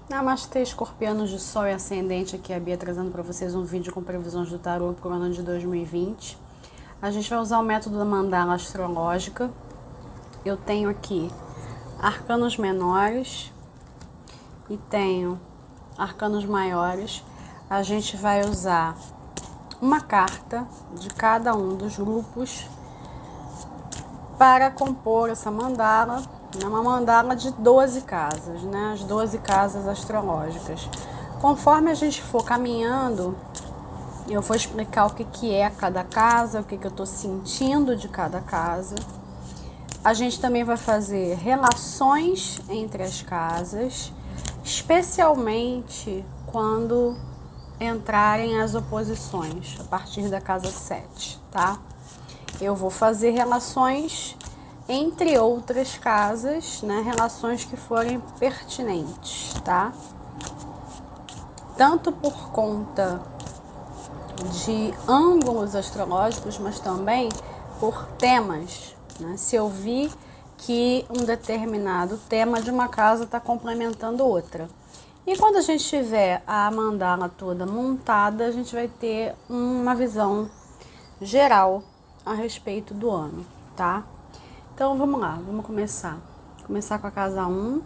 Namastê, escorpianos de sol e ascendente, aqui é a Bia trazendo para vocês um vídeo com previsões do tarô para o ano de 2020. A gente vai usar o método da mandala astrológica. Eu tenho aqui arcanos menores e tenho arcanos maiores. A gente vai usar uma carta de cada um dos grupos para compor essa mandala. É uma mandala de 12 casas, né? As 12 casas astrológicas. Conforme a gente for caminhando, eu vou explicar o que é cada casa, o que eu estou sentindo de cada casa. A gente também vai fazer relações entre as casas, especialmente quando entrarem as oposições, a partir da casa 7, tá? Eu vou fazer relações entre outras casas, né? Relações que forem pertinentes, tá? Tanto por conta de ângulos astrológicos, mas também por temas, né? Se eu vi que um determinado tema de uma casa está complementando outra. E quando a gente tiver a mandala toda montada, a gente vai ter uma visão geral a respeito do ano, tá? Então vamos lá, vamos começar. Começar com a casa 1.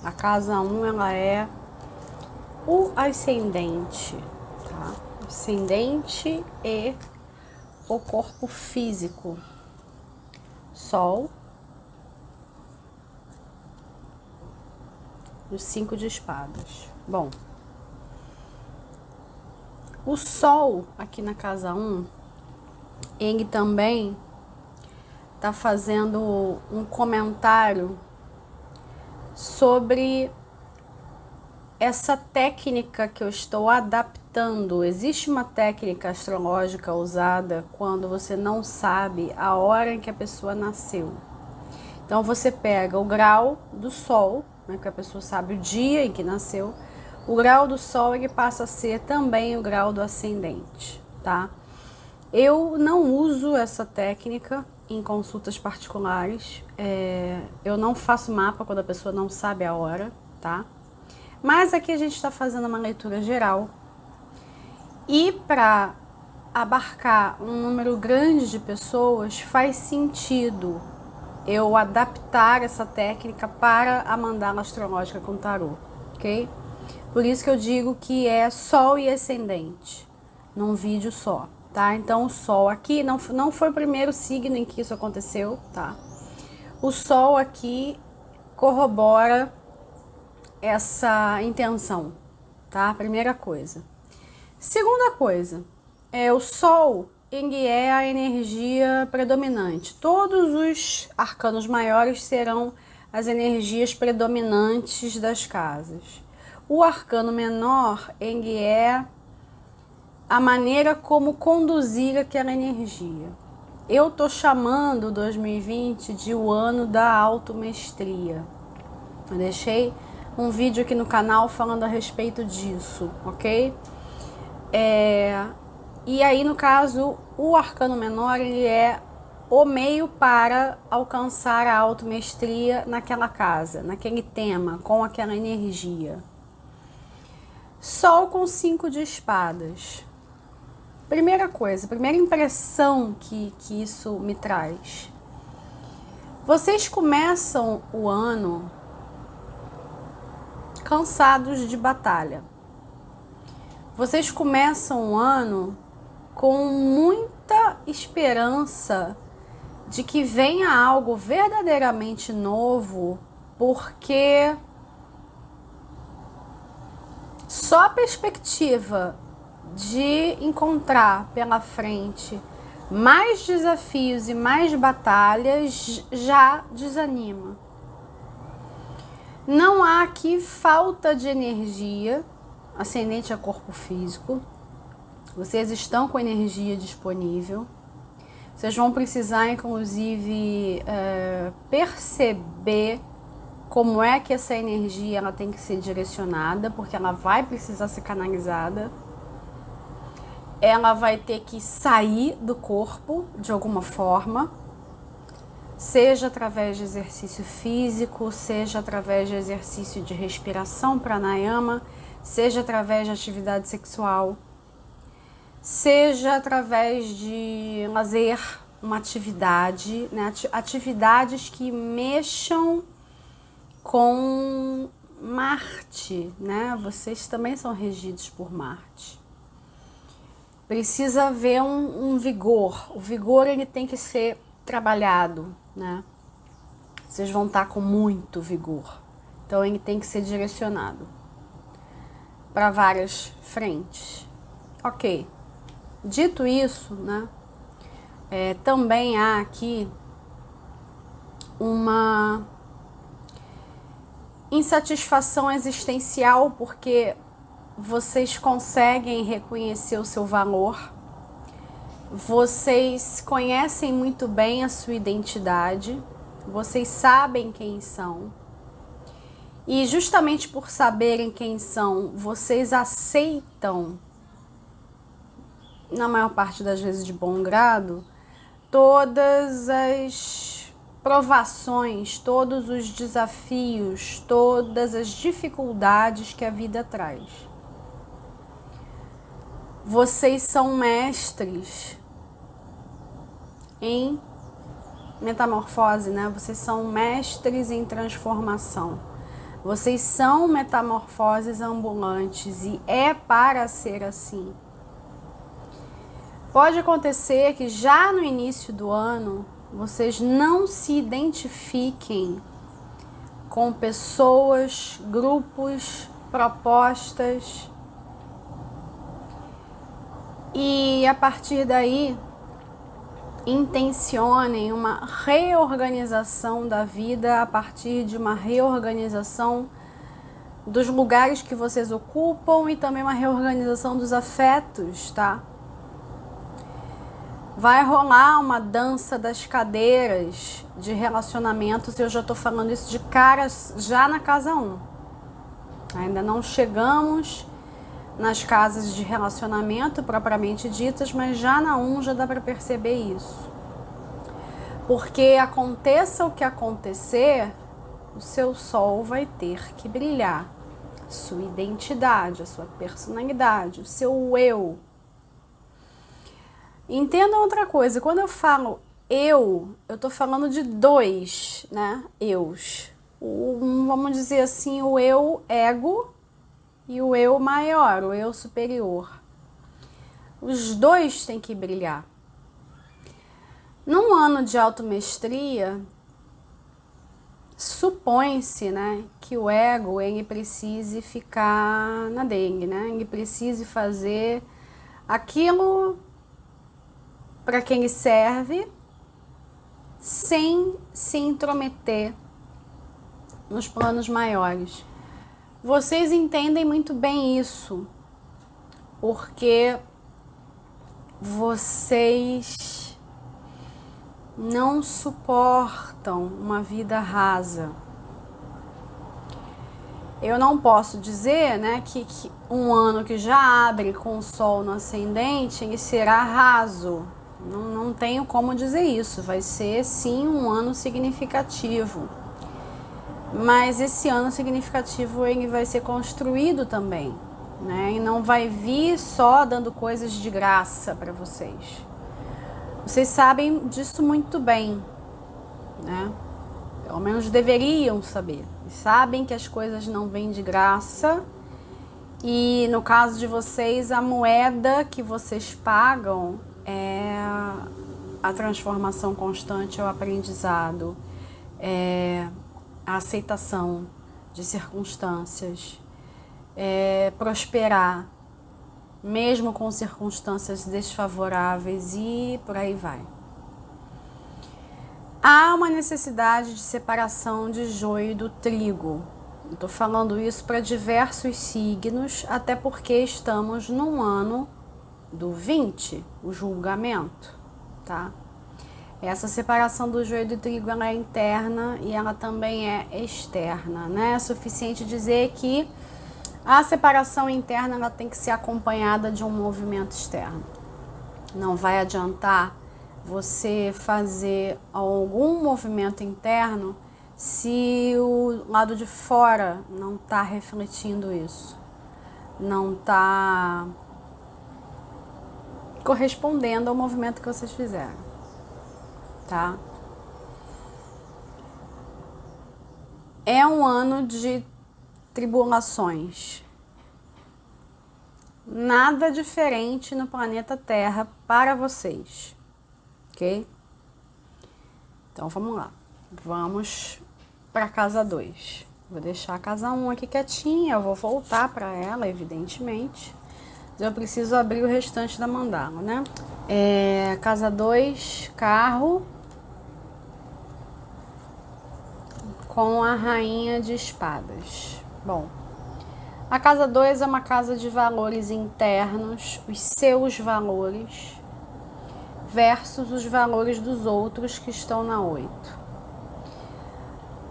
A casa 1, ela é o ascendente, tá? Ascendente e o corpo físico. Sol. Os 5 de espadas. Bom, o Sol aqui na casa 1, ele também está fazendo um comentário sobre essa técnica que eu estou adaptando. Existe uma técnica astrológica usada quando você não sabe a hora em que a pessoa nasceu. Então você pega o grau do Sol, né, que a pessoa sabe o dia em que nasceu. O grau do Sol ele passa a ser também o grau do ascendente, tá? Eu não uso essa técnica em consultas particulares. Eu não faço mapa quando a pessoa não sabe a hora, tá? Mas aqui a gente está fazendo uma leitura geral. E para abarcar um número grande de pessoas, faz sentido eu adaptar essa técnica para a mandala astrológica com tarô, ok? Por isso que eu digo que é Sol e Ascendente, num vídeo só, tá? Então o Sol aqui não foi o primeiro signo em que isso aconteceu, tá? O Sol aqui corrobora essa intenção, tá? Primeira coisa. Segunda coisa, o Sol, ele é a energia predominante. Todos os arcanos maiores serão as energias predominantes das casas. O arcano menor, ele é a maneira como conduzir aquela energia. Eu tô chamando 2020 de o ano da automestria. Eu deixei um vídeo aqui no canal falando a respeito disso, ok? E aí, no caso, o arcano menor, ele é o meio para alcançar a automestria naquela casa, naquele tema, com aquela energia. Sol com 5 de espadas. Primeira coisa, primeira impressão que isso me traz. Vocês começam o ano cansados de batalha. Vocês começam o ano com muita esperança de que venha algo verdadeiramente novo, porque só a perspectiva de encontrar pela frente mais desafios e mais batalhas já desanima. Não há aqui falta de energia, ascendente a corpo físico. Vocês estão com energia disponível. Vocês vão precisar, inclusive, perceber como é que essa energia ela tem que ser direcionada, porque ela vai precisar ser canalizada. Ela vai ter que sair do corpo de alguma forma. seja através de exercício físico, seja através de exercício de respiração, pranayama, seja através de atividade sexual, seja através de lazer, uma atividade, né? Atividades que mexam com Marte, né? Vocês também são regidos por Marte. Precisa haver um vigor. O vigor ele tem que ser trabalhado, né? Vocês vão estar com muito vigor. Então ele tem que ser direcionado para várias frentes. Ok. Dito isso, né? Também há aqui uma insatisfação existencial, porque vocês conseguem reconhecer o seu valor, vocês conhecem muito bem a sua identidade, vocês sabem quem são, e justamente por saberem quem são, vocês aceitam, na maior parte das vezes de bom grado, todas as provações, todos os desafios, todas as dificuldades que a vida traz. Vocês são mestres em metamorfose, né? Vocês são mestres em transformação. Vocês são metamorfoses ambulantes e é para ser assim. Pode acontecer que já no início do ano vocês não se identifiquem com pessoas, grupos, propostas e a partir daí intencionem uma reorganização da vida a partir de uma reorganização dos lugares que vocês ocupam e também uma reorganização dos afetos, tá? Vai rolar uma dança das cadeiras de relacionamentos, eu já tô falando isso de cara já na casa 1. Ainda não chegamos nas casas de relacionamento propriamente ditas, mas já na 1 já dá para perceber isso. Porque aconteça o que acontecer, o seu sol vai ter que brilhar. Sua identidade, a sua personalidade, o seu eu. Entendam outra coisa, quando eu falo eu tô falando de 2, né, eus. Vamos dizer assim, o eu ego e o eu maior, o eu superior. Os 2 têm que brilhar. Num ano de automestria, supõe-se, né, que o ego ele precise ficar na dele, né, ele precise fazer aquilo para quem ele serve, sem se intrometer nos planos maiores. Vocês entendem muito bem isso, porque vocês não suportam uma vida rasa. Eu não posso dizer, né, que um ano que já abre com o sol no ascendente, ele será raso. Não tenho como dizer isso, vai ser sim um ano significativo. Mas esse ano significativo ele vai ser construído também, né? E não vai vir só dando coisas de graça para vocês. Vocês sabem disso muito bem, né? Pelo menos deveriam saber. Sabem que as coisas não vêm de graça. E no caso de vocês, a moeda que vocês pagam é a transformação constante, é o aprendizado, é a aceitação de circunstâncias, é prosperar, mesmo com circunstâncias desfavoráveis e por aí vai. Há uma necessidade de separação de joio do trigo. Estou falando isso para diversos signos, até porque estamos num ano do 20, o julgamento, tá? Essa separação do joio do trigo ela é interna e ela também é externa, né? É suficiente dizer que a separação interna ela tem que ser acompanhada de um movimento externo. Não vai adiantar você fazer algum movimento interno se o lado de fora não está refletindo isso, não está correspondendo ao movimento que vocês fizeram, tá? É um ano de tribulações. Nada diferente no planeta Terra para vocês, ok? Então vamos lá. Vamos para a casa 2. Vou deixar a casa 1 aqui quietinha, eu vou voltar para ela, evidentemente. Eu preciso abrir o restante da mandala, né? Casa 2, carro, com a rainha de espadas. Bom, a casa 2 é uma casa de valores internos, os seus valores, versus os valores dos outros que estão na 8.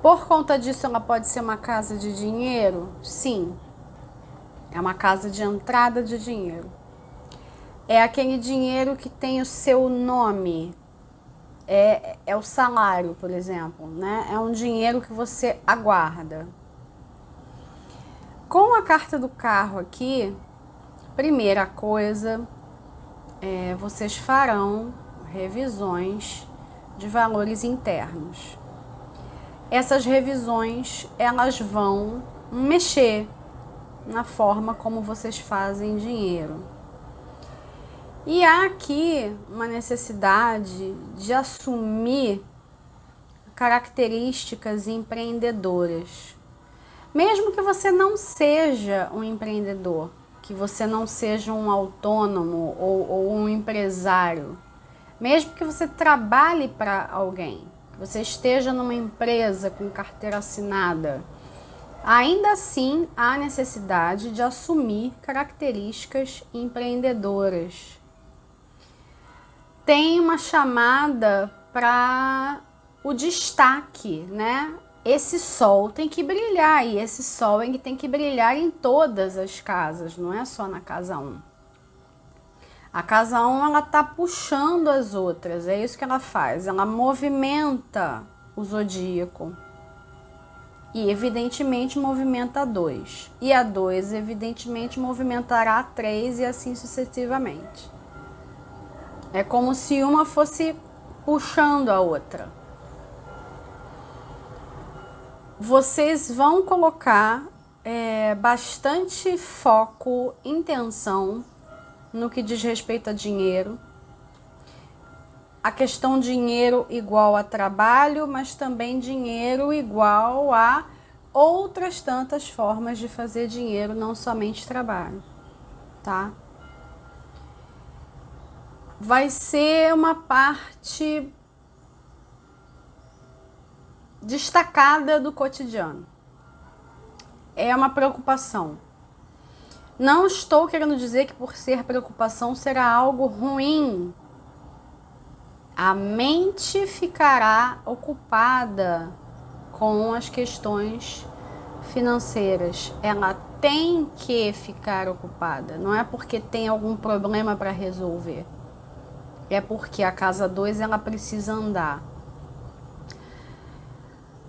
Por conta disso, ela pode ser uma casa de dinheiro? Sim. É uma casa de entrada de dinheiro. É aquele dinheiro que tem o seu nome. É o salário, por exemplo, né? É um dinheiro que você aguarda. Com a carta do carro aqui, primeira coisa, vocês farão revisões de valores internos. Essas revisões, elas vão mexer na forma como vocês fazem dinheiro. E há aqui uma necessidade de assumir características empreendedoras. Mesmo que você não seja um empreendedor, que você não seja um autônomo ou um empresário, mesmo que você trabalhe para alguém, que você esteja numa empresa com carteira assinada, ainda assim há necessidade de assumir características empreendedoras. Tem uma chamada para o destaque, né? Esse sol tem que brilhar, e esse sol tem que brilhar em todas as casas, não é só na casa 1. A casa 1, ela tá puxando as outras, é isso que ela faz, ela movimenta o zodíaco. E evidentemente movimenta a 2. E a 2 evidentemente movimentará a 3 e assim sucessivamente. É como se uma fosse puxando a outra. Vocês vão colocar bastante foco, intenção no que diz respeito a dinheiro. A questão dinheiro igual a trabalho, mas também dinheiro igual a outras tantas formas de fazer dinheiro, não somente trabalho, tá? Vai ser uma parte destacada do cotidiano. É uma preocupação. Não estou querendo dizer que por ser preocupação será algo ruim. A mente ficará ocupada com as questões financeiras. Ela tem que ficar ocupada. Não é porque tem algum problema para resolver. É porque a casa 2 ela precisa andar.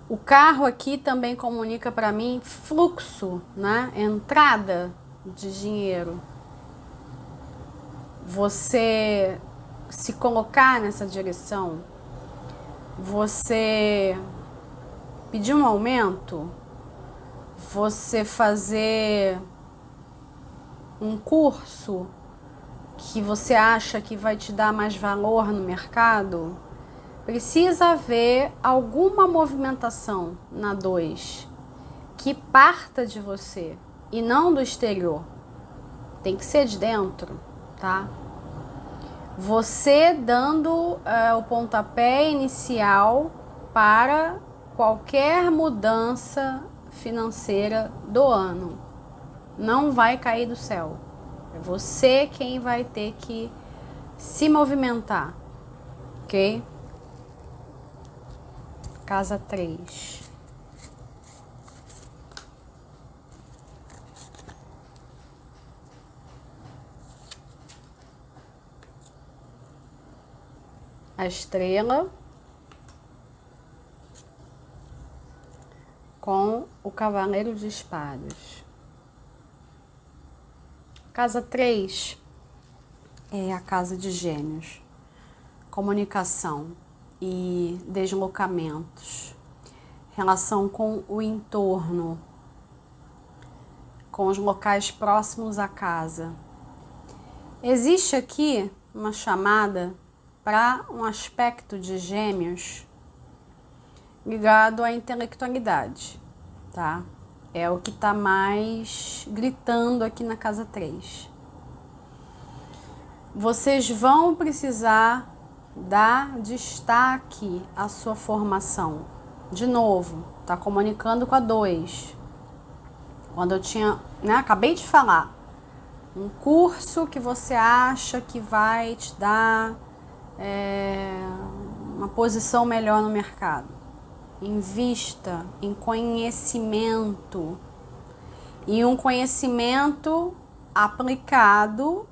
O carro aqui também comunica para mim fluxo, né? Entrada de dinheiro. Você se colocar nessa direção, você pedir um aumento, você fazer um curso que você acha que vai te dar mais valor no mercado, precisa haver alguma movimentação na 2 que parta de você e não do exterior. Tem que ser de dentro, tá? Você dando o pontapé inicial para qualquer mudança financeira do ano. Não vai cair do céu. É você quem vai ter que se movimentar, ok? Casa 3. a estrela com o cavaleiro de espadas. Casa 3 é a casa de Gêmeos. Comunicação e deslocamentos. Relação com o entorno, com os locais próximos à casa. Existe aqui uma chamada para um aspecto de Gêmeos ligado à intelectualidade, tá? É o que está mais gritando aqui na casa 3. Vocês vão precisar dar destaque à sua formação. De novo, tá comunicando com a 2. Quando eu tinha, acabei de falar, um curso que você acha que vai te dar uma posição melhor no mercado. Invista em conhecimento. E um conhecimento aplicado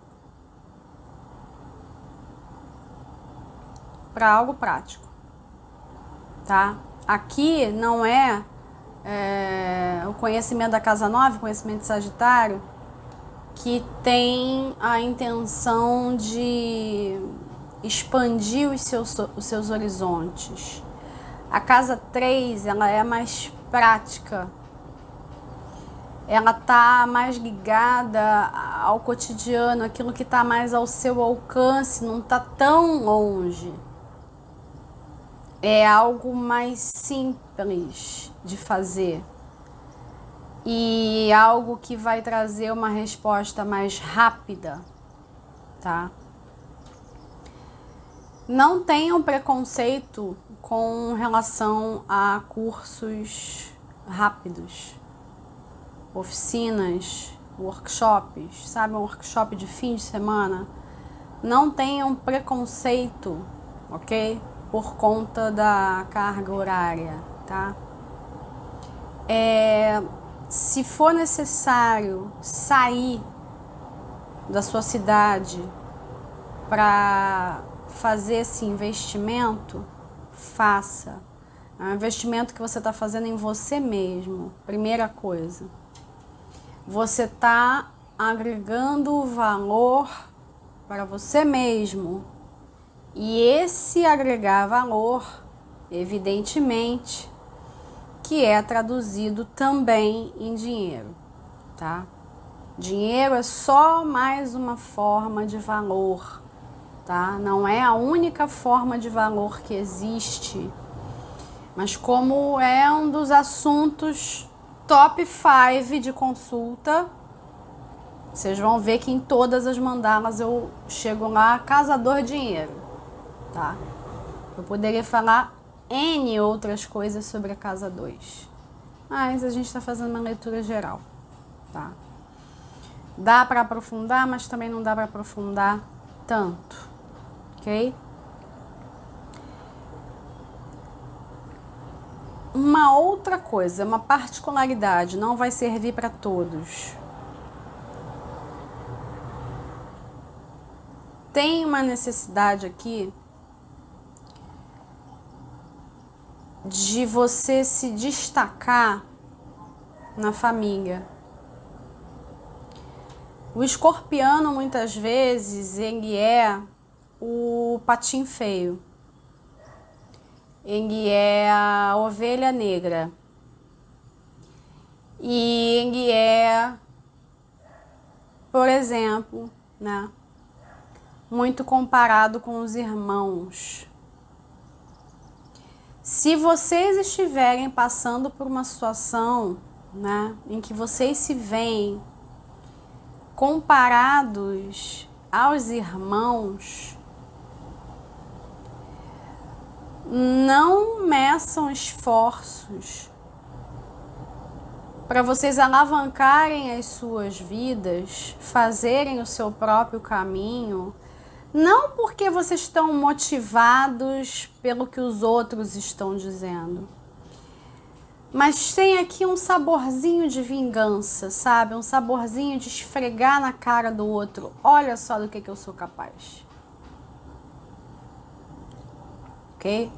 para algo prático, tá? Aqui não é o conhecimento da casa 9, conhecimento de Sagitário, que tem a intenção de expandir os seus horizontes. A casa 3, ela é mais prática. Ela tá mais ligada ao cotidiano, aquilo que tá mais ao seu alcance, não tá tão longe. É algo mais simples de fazer. E algo que vai trazer uma resposta mais rápida, tá? Não tenham preconceito com relação a cursos rápidos, oficinas, workshops, sabe? Um workshop de fim de semana. Não tenham preconceito, ok? Por conta da carga horária, tá? Se for necessário sair da sua cidade para fazer esse investimento, faça. É um investimento que você está fazendo em você mesmo. Primeira coisa. Você está agregando valor para você mesmo. E esse agregar valor, evidentemente, que é traduzido também em dinheiro, tá? Dinheiro é só mais uma forma de valor, tá? Não é a única forma de valor que existe, mas como é um dos assuntos top 5 de consulta, vocês vão ver que em todas as mandalas eu chego lá, casador dinheiro, tá? Eu poderia falar N outras coisas sobre a casa 2, mas a gente está fazendo uma leitura geral, tá? Dá para aprofundar, mas também não dá para aprofundar tanto, ok? Uma outra coisa, uma particularidade, não vai servir para todos. Tem uma necessidade aqui de você se destacar na família. O escorpiano, muitas vezes, ele é o patinho feio. Ele é a ovelha negra. E ele é, por exemplo, muito comparado com os irmãos. Se vocês estiverem passando por uma situação, em que vocês se veem comparados aos irmãos, não meçam esforços para vocês alavancarem as suas vidas, fazerem o seu próprio caminho, não porque vocês estão motivados pelo que os outros estão dizendo, mas tem aqui um saborzinho de vingança, sabe? Um saborzinho de esfregar na cara do outro. Olha só do que eu sou capaz. ok?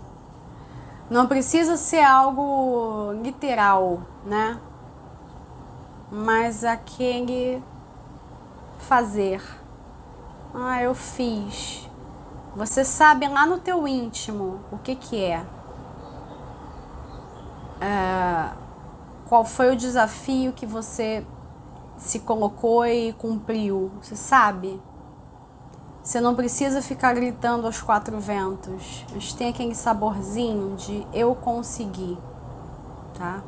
Não precisa ser algo literal, né? Mas aquele fazer. Ah, eu fiz. Você sabe lá no teu íntimo o que que é. Qual foi o desafio que você se colocou e cumpriu. Você sabe? Você não precisa ficar gritando aos quatro ventos. Mas tem aquele saborzinho de eu consegui, tá?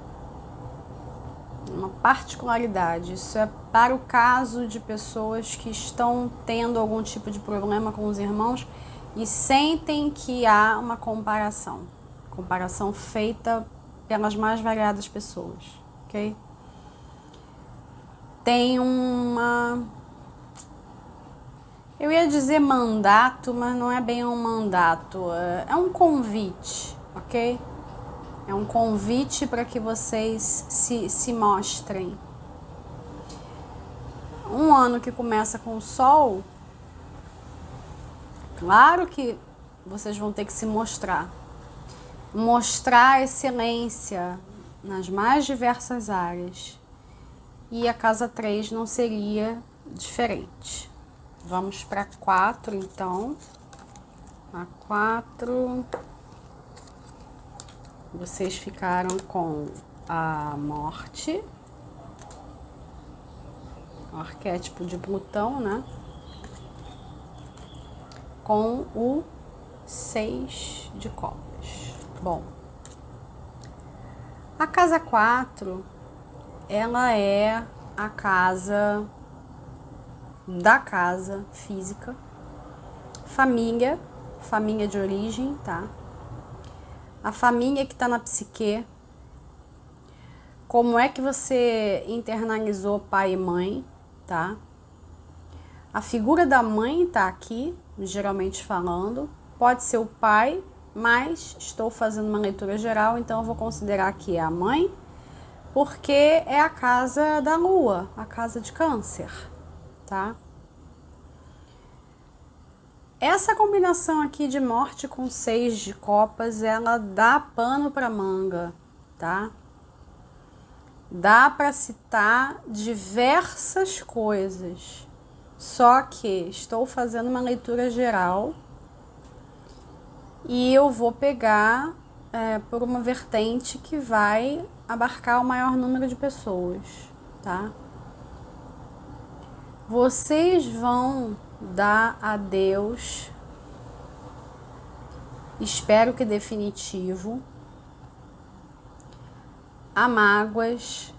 Uma particularidade. Isso é para o caso de pessoas que estão tendo algum tipo de problema com os irmãos e sentem que há uma comparação. Comparação feita pelas mais variadas pessoas, ok? Tem uma... Eu ia dizer mandato, mas não é bem um mandato. É um convite, ok? É um convite para que vocês se mostrem. Um ano que começa com o sol, claro que vocês vão ter que se mostrar. Mostrar excelência nas mais diversas áreas. E a casa 3 não seria diferente. Vamos para 4, então. A 4. Vocês ficaram com a morte. O arquétipo de Plutão, né? Com o 6 de copas. Bom. A casa 4, ela é a casa da casa física, família de origem, tá? A família que tá na psique, como é que você internalizou pai e mãe, tá? A figura da mãe tá aqui, geralmente falando, pode ser o pai, mas estou fazendo uma leitura geral, então eu vou considerar que é a mãe, porque é a casa da lua, a casa de Câncer, tá? Essa combinação aqui de morte com 6 de copas, ela dá pano para manga, tá? Dá para citar diversas coisas, só que estou fazendo uma leitura geral e eu vou pegar por uma vertente que vai abarcar o maior número de pessoas, tá? Vocês vão dar adeus, espero que definitivo, a mágoas,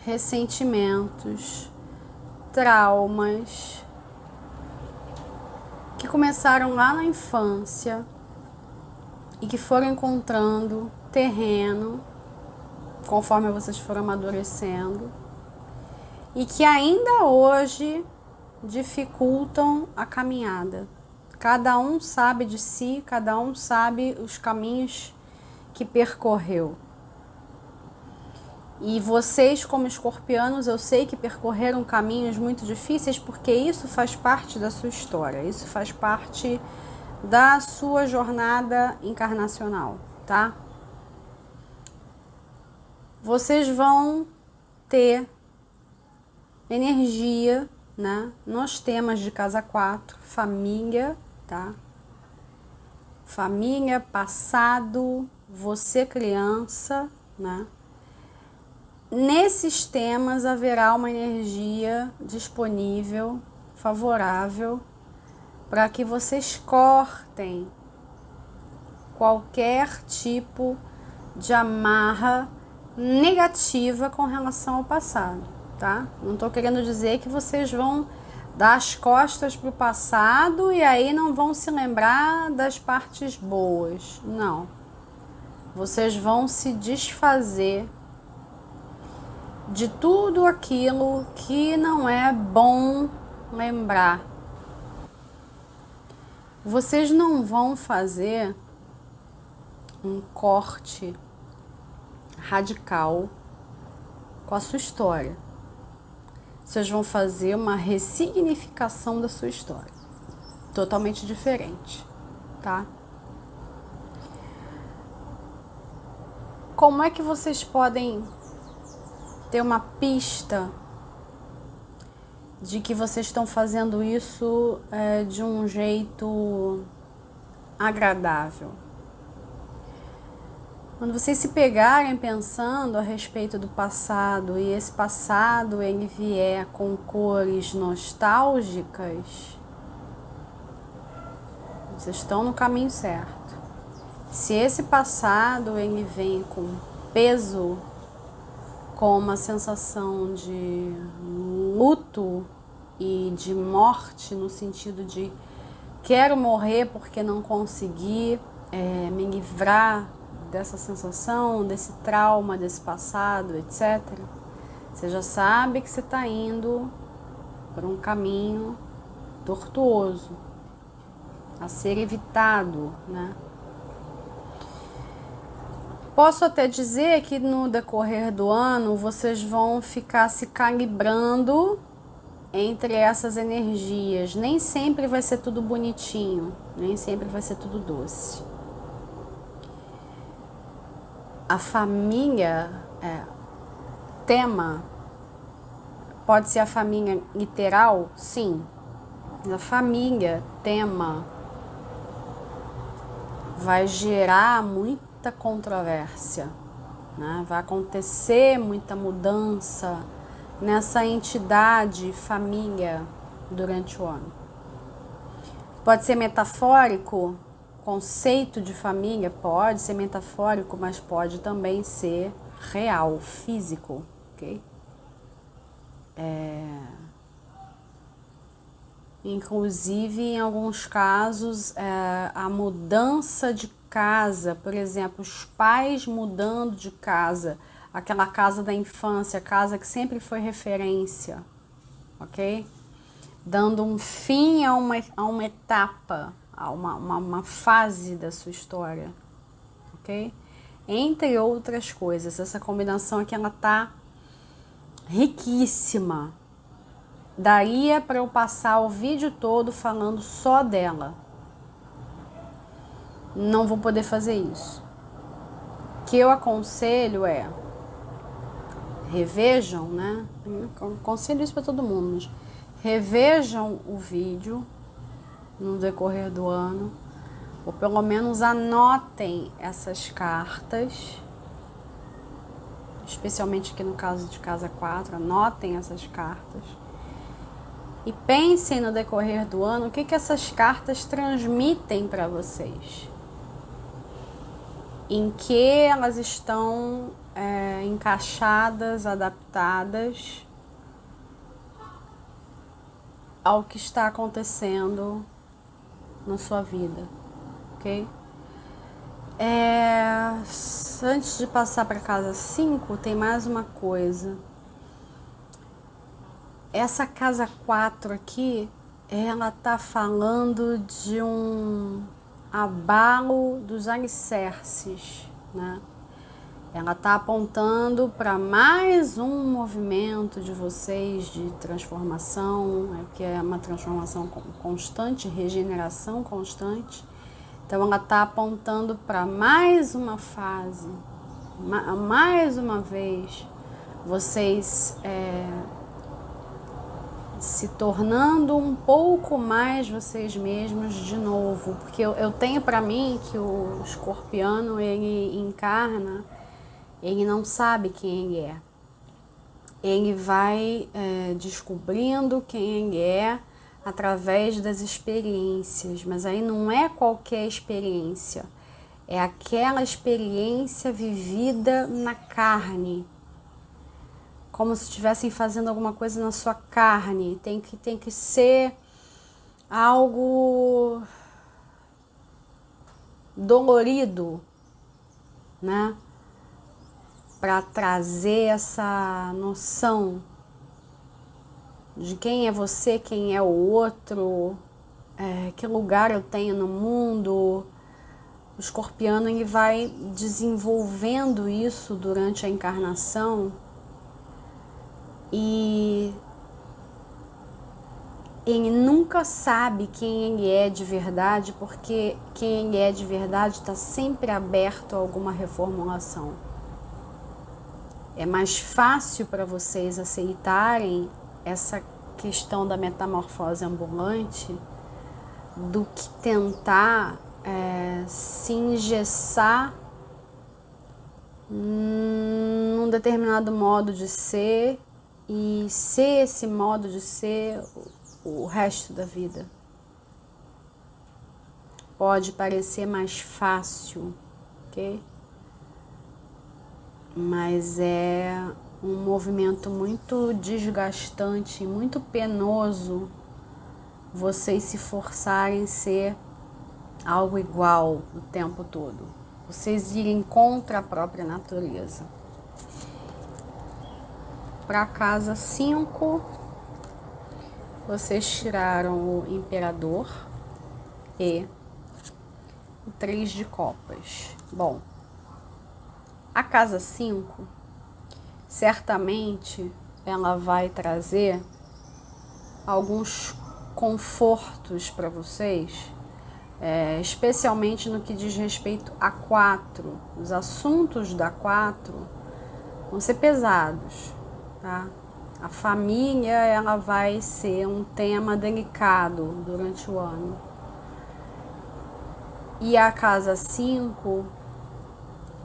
ressentimentos, traumas que começaram lá na infância e que foram encontrando terreno conforme vocês foram amadurecendo e que ainda hoje dificultam a caminhada. Cada um sabe de si, cada um sabe os caminhos que percorreu. E vocês, como escorpianos, eu sei que percorreram caminhos muito difíceis, porque isso faz parte da sua história, isso faz parte da sua jornada encarnacional, tá? Vocês vão ter energia, né, nos temas de casa 4, família, tá? Família, passado, você criança, né? Nesses temas haverá uma energia disponível, favorável, para que vocês cortem qualquer tipo de amarra negativa com relação ao passado, tá? Não estou querendo dizer que vocês vão dar as costas para o passado e aí não vão se lembrar das partes boas, não. Vocês vão se desfazer de tudo aquilo que não é bom lembrar. Vocês não vão fazer um corte radical com a sua história. Vocês vão fazer uma ressignificação da sua história. Totalmente diferente, tá? como é que vocês podem ter uma pista de que vocês estão fazendo isso de um jeito agradável? Quando vocês se pegarem pensando a respeito do passado e esse passado ele vier com cores nostálgicas, vocês estão no caminho certo. Se esse passado ele vem com peso, com uma sensação de luto e de morte, no sentido de quero morrer porque não consegui me livrar dessa sensação, desse trauma, desse passado, etc. Você já sabe que você está indo por um caminho tortuoso, a ser evitado, né? Posso até dizer que no decorrer do ano vocês vão ficar se calibrando entre essas energias. Nem sempre vai ser tudo bonitinho, nem sempre vai ser tudo doce. A família, tema, pode ser a família literal, sim. A família, tema, vai gerar muita controvérsia, né? Vai acontecer muita mudança nessa entidade família durante o ano. Pode ser metafórico, conceito de família pode ser metafórico, mas pode também ser real, físico, ok? Inclusive, em alguns casos, a mudança de casa, por exemplo, os pais mudando de casa, aquela casa da infância, a casa que sempre foi referência, ok? Dando um fim a uma etapa, a uma fase da sua história, ok? Entre outras coisas, essa combinação aqui, ela tá riquíssima. Daria para eu passar o vídeo todo falando só dela. Não vou poder fazer isso. O que eu aconselho revejam, né? Eu aconselho isso para todo mundo. Mas revejam o vídeo no decorrer do ano, ou pelo menos anotem essas cartas, especialmente aqui no caso de casa 4, anotem essas cartas e pensem no decorrer do ano o que essas cartas transmitem para vocês, em que elas estão encaixadas, adaptadas ao que está acontecendo na sua vida, ok? Antes de passar para casa 5, tem mais uma coisa. Essa casa 4 aqui, ela tá falando de um abalo dos alicerces, né? Ela tá apontando para mais um movimento de vocês de transformação, que é uma transformação constante, regeneração constante. Então ela tá apontando para mais uma fase, mais uma vez, vocês se tornando um pouco mais vocês mesmos de novo, porque eu tenho para mim que o escorpiano, ele encarna, ele não sabe quem ele é. Ele vai descobrindo quem ele é através das experiências, mas aí não é qualquer experiência, é aquela experiência vivida na carne, como se estivessem fazendo alguma coisa na sua carne. Tem que ser algo dolorido, né? Para trazer essa noção de quem é você, quem é o outro, que lugar eu tenho no mundo. O escorpiano, ele vai desenvolvendo isso durante a encarnação e ele nunca sabe quem ele é de verdade, porque quem ele é de verdade está sempre aberto a alguma reformulação. É mais fácil para vocês aceitarem essa questão da metamorfose ambulante do que tentar se engessar num determinado modo de ser e ser esse modo de ser o resto da vida. Pode parecer mais fácil, ok? Mas é um movimento muito desgastante, muito penoso vocês se forçarem a ser algo igual o tempo todo. Vocês irem contra a própria natureza. Para a casa 5, vocês tiraram o Imperador e o 3 de Copas. Bom, a casa 5, certamente, ela vai trazer alguns confortos para vocês, especialmente no que diz respeito a 4. Os assuntos da 4 vão ser pesados, tá? A família, ela vai ser um tema delicado durante o ano. E a casa 5,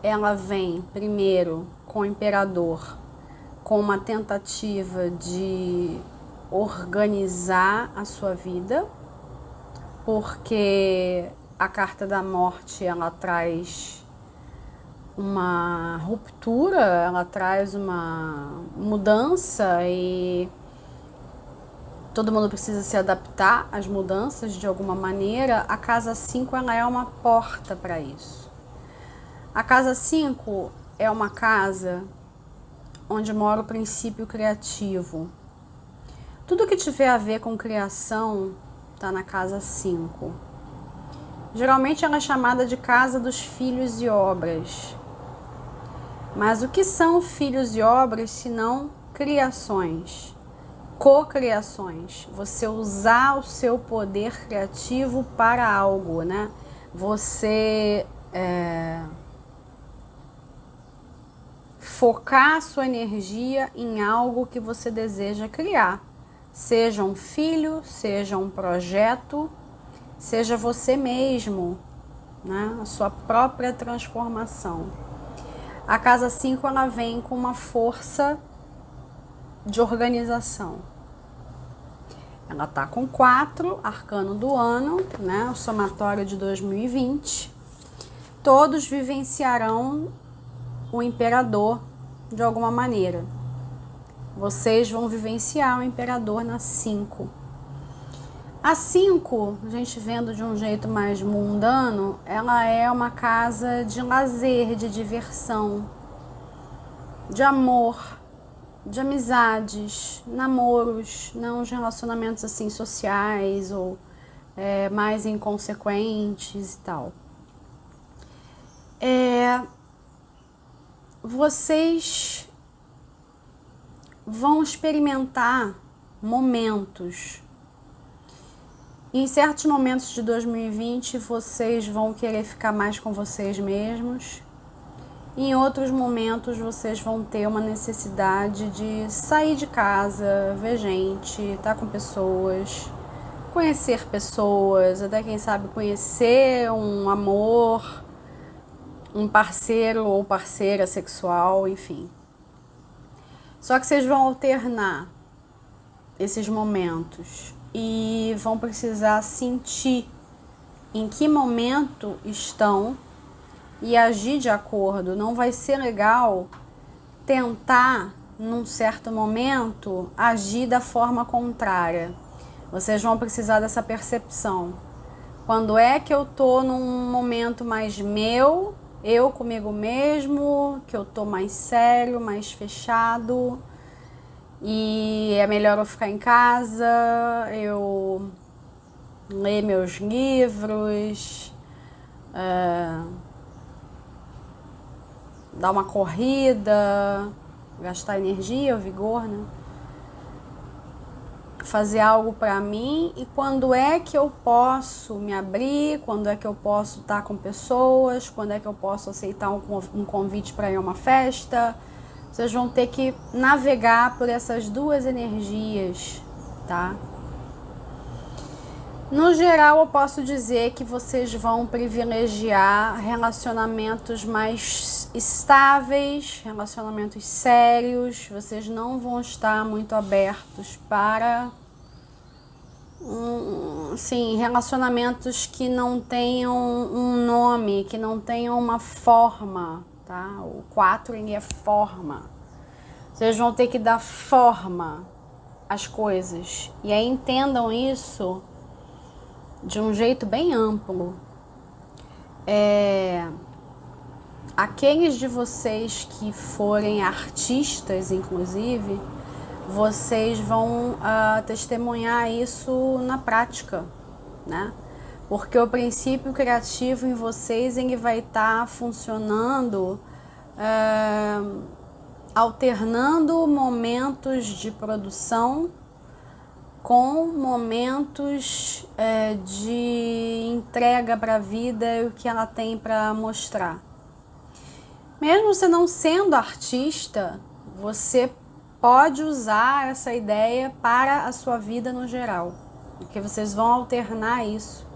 ela vem primeiro com o Imperador, com uma tentativa de organizar a sua vida, porque a carta da morte, ela traz uma ruptura, ela traz uma mudança e todo mundo precisa se adaptar às mudanças de alguma maneira. A casa 5, ela é uma porta para isso. A casa 5 é uma casa onde mora o princípio criativo. Tudo que tiver a ver com criação está na casa 5. Geralmente ela é chamada de casa dos filhos e obras. Mas o que são filhos e obras se não criações, cocriações? Você usar o seu poder criativo para algo, né? Você focar a sua energia em algo que você deseja criar. Seja um filho, seja um projeto, seja você mesmo, né? A sua própria transformação. A casa 5, ela vem com uma força de organização. Ela tá com 4, arcano do ano, né? O somatório de 2020. Todos vivenciarão o Imperador de alguma maneira. Vocês vão vivenciar o Imperador na 5. A 5, a gente vendo de um jeito mais mundano, ela é uma casa de lazer, de diversão, de amor, de amizades, namoros, não de relacionamentos assim sociais ou mais inconsequentes e tal. Vocês vão experimentar momentos. Em certos momentos de 2020, vocês vão querer ficar mais com vocês mesmos. Em outros momentos, vocês vão ter uma necessidade de sair de casa, ver gente, estar com pessoas, conhecer pessoas, até quem sabe conhecer um amor, um parceiro ou parceira sexual, enfim. Só que vocês vão alternar esses momentos e vão precisar sentir em que momento estão e agir de acordo. Não vai ser legal tentar, num certo momento, agir da forma contrária. Vocês vão precisar dessa percepção. Quando é que eu tô num momento mais meu, eu comigo mesmo, que eu tô mais sério, mais fechado, e é melhor eu ficar em casa, eu ler meus livros, dar uma corrida, gastar energia, vigor, né? Fazer algo para mim. E quando é que eu posso me abrir, quando é que eu posso estar com pessoas, quando é que eu posso aceitar um convite para ir a uma festa. Vocês vão ter que navegar por essas duas energias, tá? No geral, eu posso dizer que vocês vão privilegiar relacionamentos mais estáveis, relacionamentos sérios. Vocês não vão estar muito abertos para relacionamentos que não tenham um nome, que não tenham uma forma, tá? O 4 ele é forma. Vocês vão ter que dar forma às coisas. E aí entendam isso de um jeito bem amplo. Aqueles de vocês que forem artistas, inclusive, vocês vão testemunhar isso na prática, né? Porque o princípio criativo em vocês ele vai estar funcionando, alternando momentos de produção com momentos de entrega para a vida e o que ela tem para mostrar. Mesmo você não sendo artista, você pode usar essa ideia para a sua vida no geral, porque vocês vão alternar isso.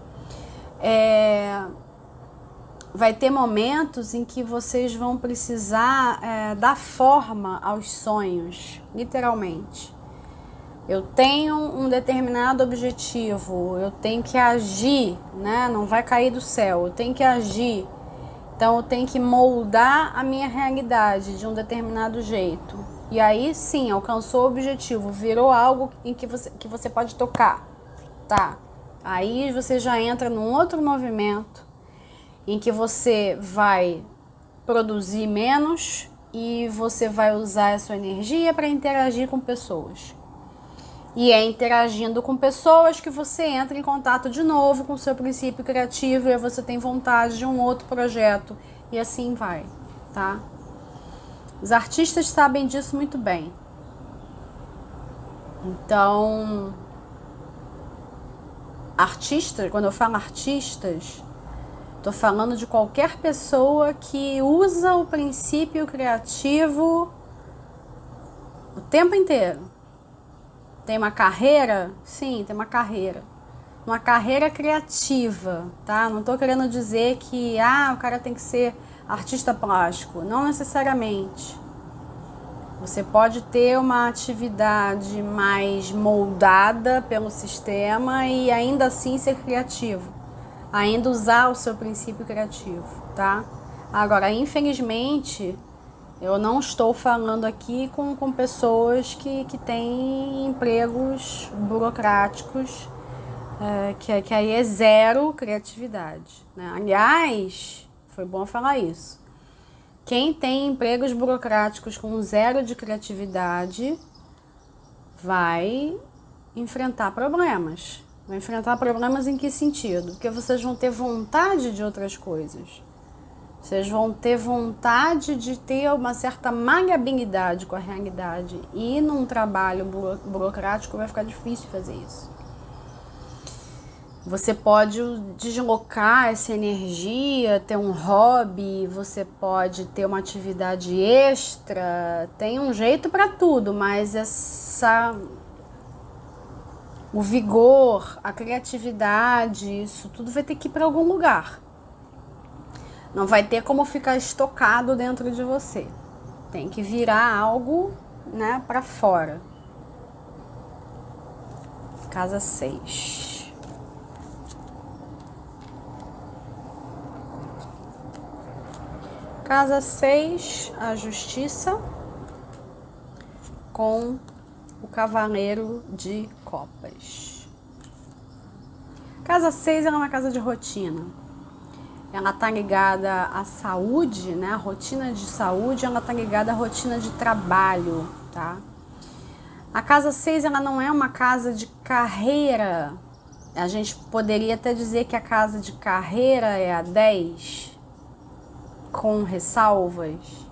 Vai ter momentos em que vocês vão precisar dar forma aos sonhos, literalmente. Eu tenho um determinado objetivo, eu tenho que agir, né? Não vai cair do céu, eu tenho que agir. Então eu tenho que moldar a minha realidade de um determinado jeito. E aí sim, alcançou o objetivo, virou algo em que você pode tocar, tá? Aí você já entra num outro movimento em que você vai produzir menos e você vai usar a sua energia para interagir com pessoas. E é interagindo com pessoas que você entra em contato de novo com o seu princípio criativo e você tem vontade de um outro projeto e assim vai, tá? Os artistas sabem disso muito bem. Então, artistas, quando eu falo artistas, tô falando de qualquer pessoa que usa o princípio criativo o tempo inteiro. Tem uma carreira? Sim, tem uma carreira. Uma carreira criativa, tá? Não tô querendo dizer que o cara tem que ser artista plástico. Não necessariamente. Você pode ter uma atividade mais moldada pelo sistema e ainda assim ser criativo. Ainda usar o seu princípio criativo, tá? Agora, infelizmente, eu não estou falando aqui com pessoas que têm empregos burocráticos, que aí é zero criatividade, né? Aliás, foi bom falar isso. Quem tem empregos burocráticos com zero de criatividade vai enfrentar problemas. Vai enfrentar problemas em que sentido? Porque vocês vão ter vontade de outras coisas. Vocês vão ter vontade de ter uma certa maleabilidade com a realidade. E num trabalho burocrático vai ficar difícil fazer isso. Você pode deslocar essa energia, ter um hobby, você pode ter uma atividade extra. Tem um jeito para tudo, mas o vigor, a criatividade, isso tudo vai ter que ir para algum lugar. Não vai ter como ficar estocado dentro de você. Tem que virar algo, né, para fora. Casa 6. Casa 6, a justiça com o cavaleiro de copas. Casa 6 é uma casa de rotina. Ela está ligada à saúde, né? A rotina de saúde, ela está ligada à rotina de trabalho, tá? A casa 6, ela não é uma casa de carreira. A gente poderia até dizer que a casa de carreira é a 10, com ressalvas.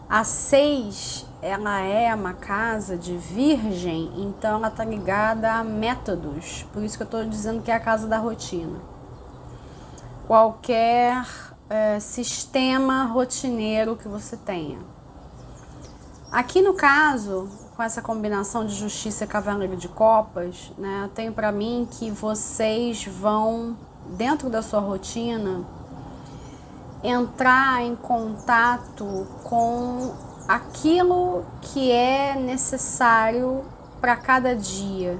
A 6, ela é uma casa de virgem, então ela está ligada a métodos. Por isso que eu estou dizendo que é a casa da rotina. Qualquer sistema rotineiro que você tenha. Aqui no caso, com essa combinação de justiça e cavaleiro de copas, né, eu tenho para mim que vocês vão, dentro da sua rotina, entrar em contato com aquilo que é necessário para cada dia.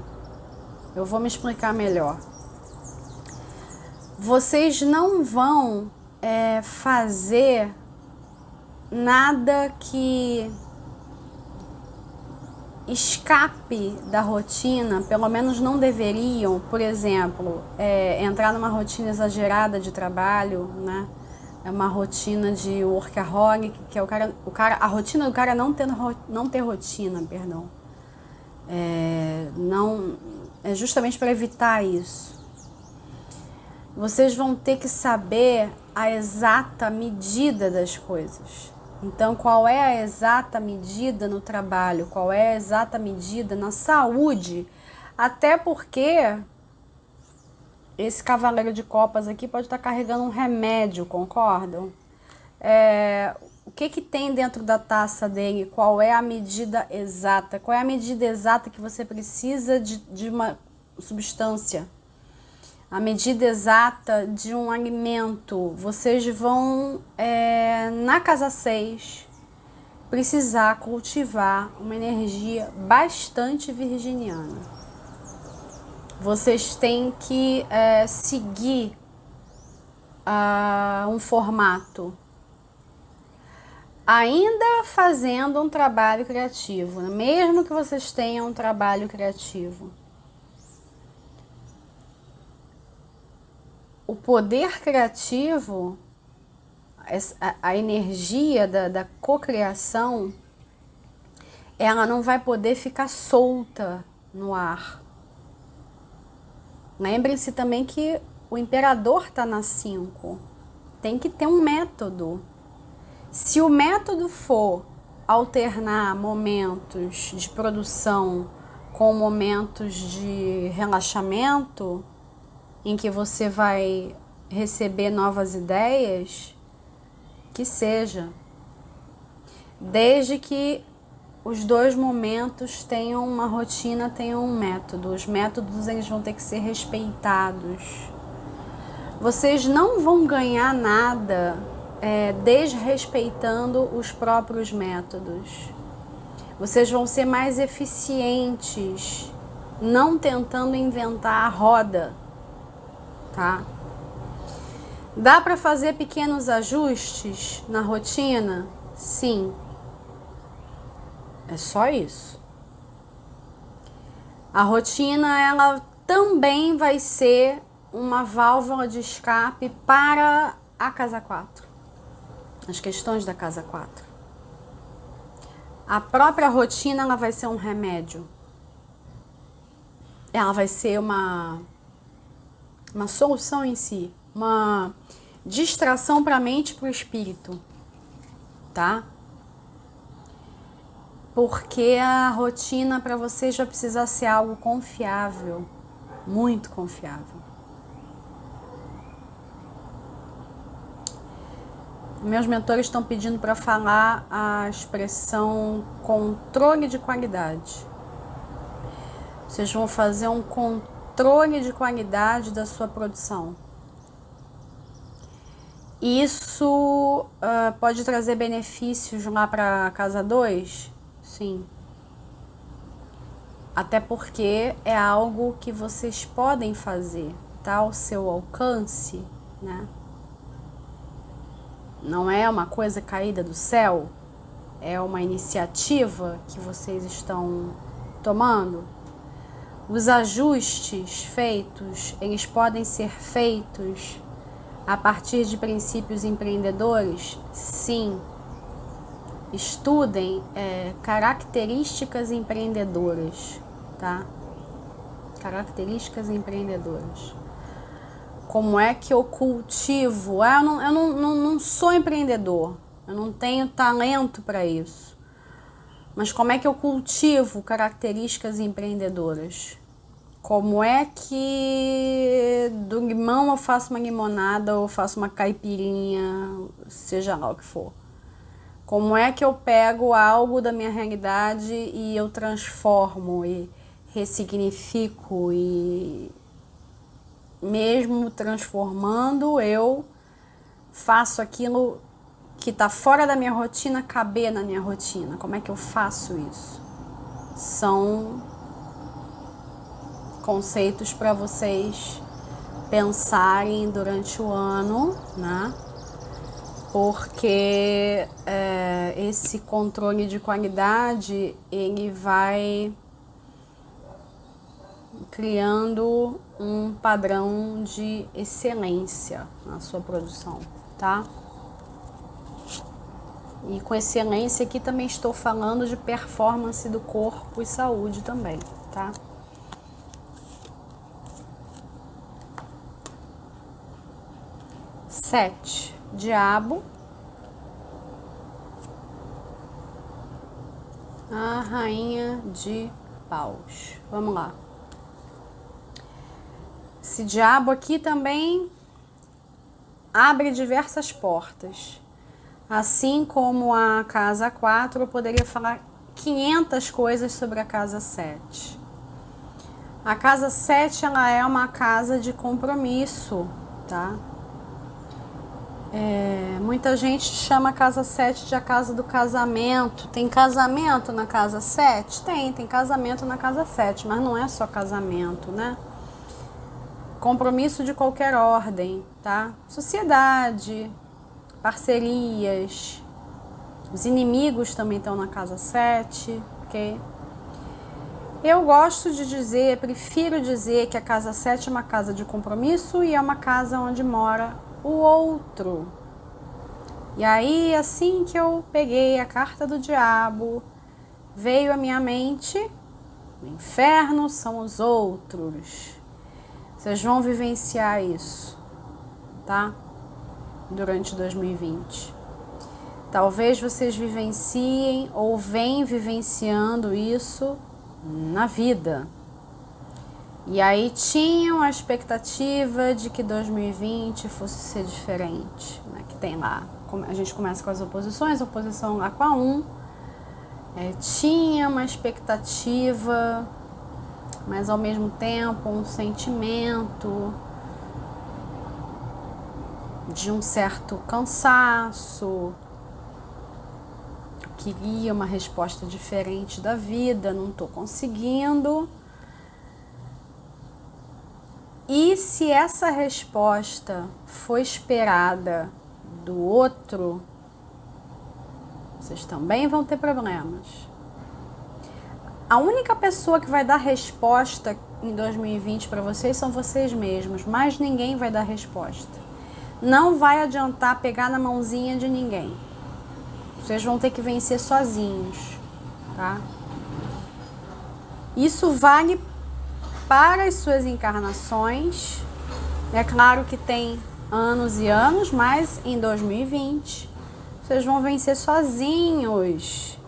Eu vou me explicar melhor. Vocês não vão fazer nada que escape da rotina, pelo menos não deveriam. Por exemplo, entrar numa rotina exagerada de trabalho, né? É uma rotina de workaholic, que é a rotina do cara não ter rotina, perdão. Não, é justamente para evitar isso. Vocês vão ter que saber a exata medida das coisas. Então, qual é a exata medida no trabalho? Qual é a exata medida na saúde? Até porque esse cavaleiro de copas aqui pode estar carregando um remédio, concordam? O que tem dentro da taça dele? Qual é a medida exata? Qual é a medida exata que você precisa de uma substância? A medida exata de um alimento. Vocês vão, na casa 6, precisar cultivar uma energia bastante virginiana. Vocês têm que seguir um formato, ainda fazendo um trabalho criativo, mesmo que vocês tenham um trabalho criativo. O poder criativo, a energia da cocriação, ela não vai poder ficar solta no ar. Lembrem-se também que o imperador está na 5. Tem que ter um método. Se o método for alternar momentos de produção com momentos de relaxamento, em que você vai receber novas ideias, que seja. Desde que os dois momentos tenham uma rotina, tenham um método. Os métodos eles vão ter que ser respeitados. Vocês não vão ganhar nada desrespeitando os próprios métodos. Vocês vão ser mais eficientes, não tentando inventar a roda. Tá? Dá para fazer pequenos ajustes na rotina? Sim. É só isso. A rotina, ela também vai ser uma válvula de escape para a casa 4. As questões da casa 4. A própria rotina, ela vai ser um remédio. Ela vai ser uma solução em si, uma distração para a mente e para o espírito, tá? Porque a rotina para vocês vai precisar ser algo confiável, muito confiável. Meus mentores estão pedindo para falar a expressão controle de qualidade. Vocês vão fazer um controle de qualidade da sua produção. Isso pode trazer benefícios lá para a casa 2? Sim. Até porque é algo que vocês podem fazer, tá ao seu alcance, né? Não é uma coisa caída do céu, é uma iniciativa que vocês estão tomando. Os ajustes feitos, eles podem ser feitos a partir de princípios empreendedores? Sim. Estudem características empreendedoras, tá? Características empreendedoras. Como é que eu cultivo? Eu não sou empreendedor, eu não tenho talento para isso. Mas como é que eu cultivo características empreendedoras? Como é que do limão eu faço uma limonada ou faço uma caipirinha, seja lá o que for? Como é que eu pego algo da minha realidade e eu transformo e ressignifico e mesmo transformando, eu faço aquilo que está fora da minha rotina caber na minha rotina. Como é que eu faço isso? São conceitos para vocês pensarem durante o ano, né? Porque esse controle de qualidade, ele vai criando um padrão de excelência na sua produção, tá? E com excelência aqui também estou falando de performance do corpo e saúde também, tá? Sete, diabo. A rainha de paus. Vamos lá. Esse diabo aqui também abre diversas portas. Assim como a casa 4, eu poderia falar 500 coisas sobre a casa 7. A casa 7, ela é uma casa de compromisso, tá? Muita gente chama a casa 7 de a casa do casamento. Tem casamento na casa 7? Tem casamento na casa 7, mas não é só casamento, né? Compromisso de qualquer ordem, tá? Sociedade, parcerias, os inimigos também estão na casa 7, ok? Eu gosto de dizer, prefiro dizer que a casa 7 é uma casa de compromisso e é uma casa onde mora o outro. E aí, assim que eu peguei a carta do diabo, veio à minha mente, o inferno são os outros. Vocês vão vivenciar isso, tá? Durante 2020. Talvez vocês vivenciem ou vêm vivenciando isso na vida. E aí tinham a expectativa de que 2020 fosse ser diferente, né? Que tem lá, a gente começa com as oposições, oposição lá com a 1. Tinha uma expectativa, mas ao mesmo tempo um sentimento de um certo cansaço, queria uma resposta diferente da vida, não estou conseguindo. E se essa resposta foi esperada do outro, vocês também vão ter problemas. A única pessoa que vai dar resposta em 2020 para vocês são vocês mesmos, mas ninguém vai dar resposta. Não vai adiantar pegar na mãozinha de ninguém. Vocês vão ter que vencer sozinhos, tá? Isso vale para as suas encarnações. É claro que tem anos e anos, mas em 2020 vocês vão vencer sozinhos.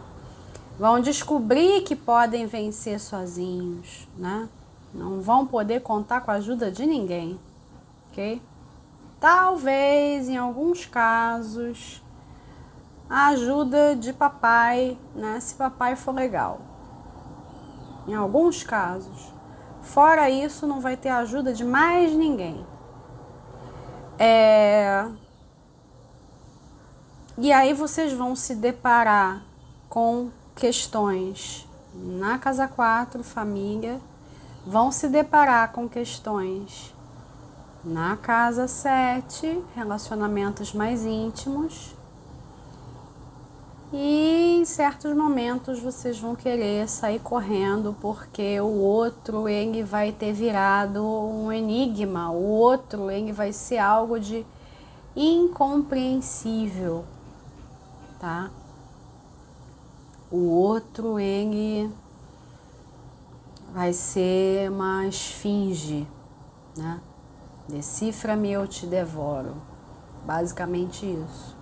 Vão descobrir que podem vencer sozinhos, né? Não vão poder contar com a ajuda de ninguém, ok? Talvez, em alguns casos, a ajuda de papai, né? Se papai for legal. Em alguns casos. Fora isso, não vai ter ajuda de mais ninguém. E aí vocês vão se deparar com questões na casa 4, família. Vão se deparar com questões na casa 7, relacionamentos mais íntimos. E em certos momentos vocês vão querer sair correndo porque o outro, ele vai ter virado um enigma. O outro, ele vai ser algo de incompreensível, tá? O outro, ele vai ser uma esfinge, né? Decifra-me, eu te devoro. Basicamente isso.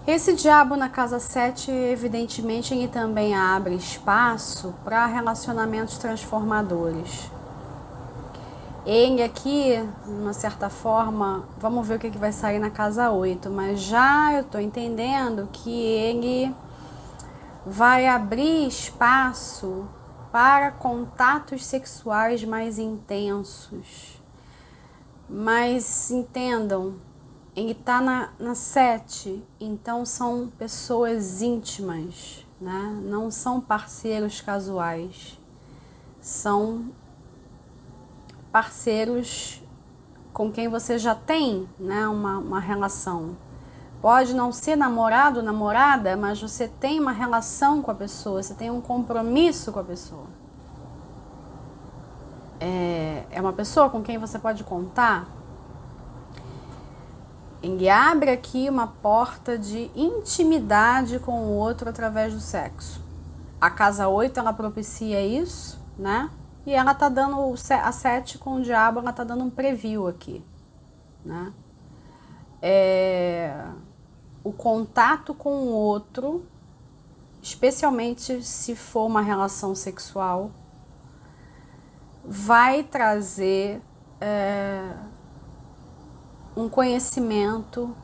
Esse diabo na casa 7, evidentemente, ele também abre espaço para relacionamentos transformadores. Eng aqui, de uma certa forma, vamos ver o que vai sair na casa 8, mas já eu estou entendendo que Eng vai abrir espaço para contatos sexuais mais intensos. Mas entendam, ele está na 7, então são pessoas íntimas, né? Não são parceiros casuais, são parceiros com quem você já tem, né, uma relação. Pode não ser namorado, namorada, mas você tem uma relação com a pessoa, você tem um compromisso com a pessoa. É uma pessoa com quem você pode contar. Ele abre aqui uma porta de intimidade com o outro através do sexo. A casa 8, ela propicia isso, né? E ela tá dando, a 7 com o diabo, ela tá dando um preview aqui, né? O contato com o outro, especialmente se for uma relação sexual, vai trazer um conhecimento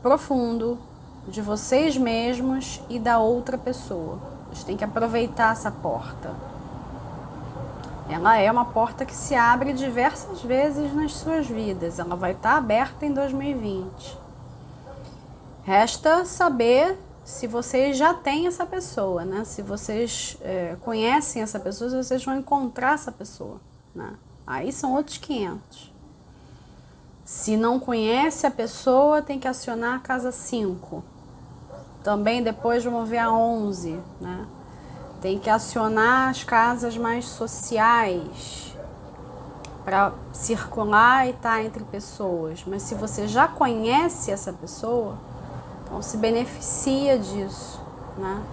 profundo de vocês mesmos e da outra pessoa. Vocês têm que aproveitar essa porta. Ela é uma porta que se abre diversas vezes nas suas vidas. Ela vai estar aberta em 2020. Resta saber se vocês já têm essa pessoa, né? Se vocês conhecem essa pessoa, se vocês vão encontrar essa pessoa, né? Aí são outros 500. Se não conhece a pessoa, tem que acionar a casa 5. Também depois vamos ver a 11, né? Tem que acionar as casas mais sociais para circular e estar entre pessoas. Mas se você já conhece essa pessoa, então se beneficia disso, né?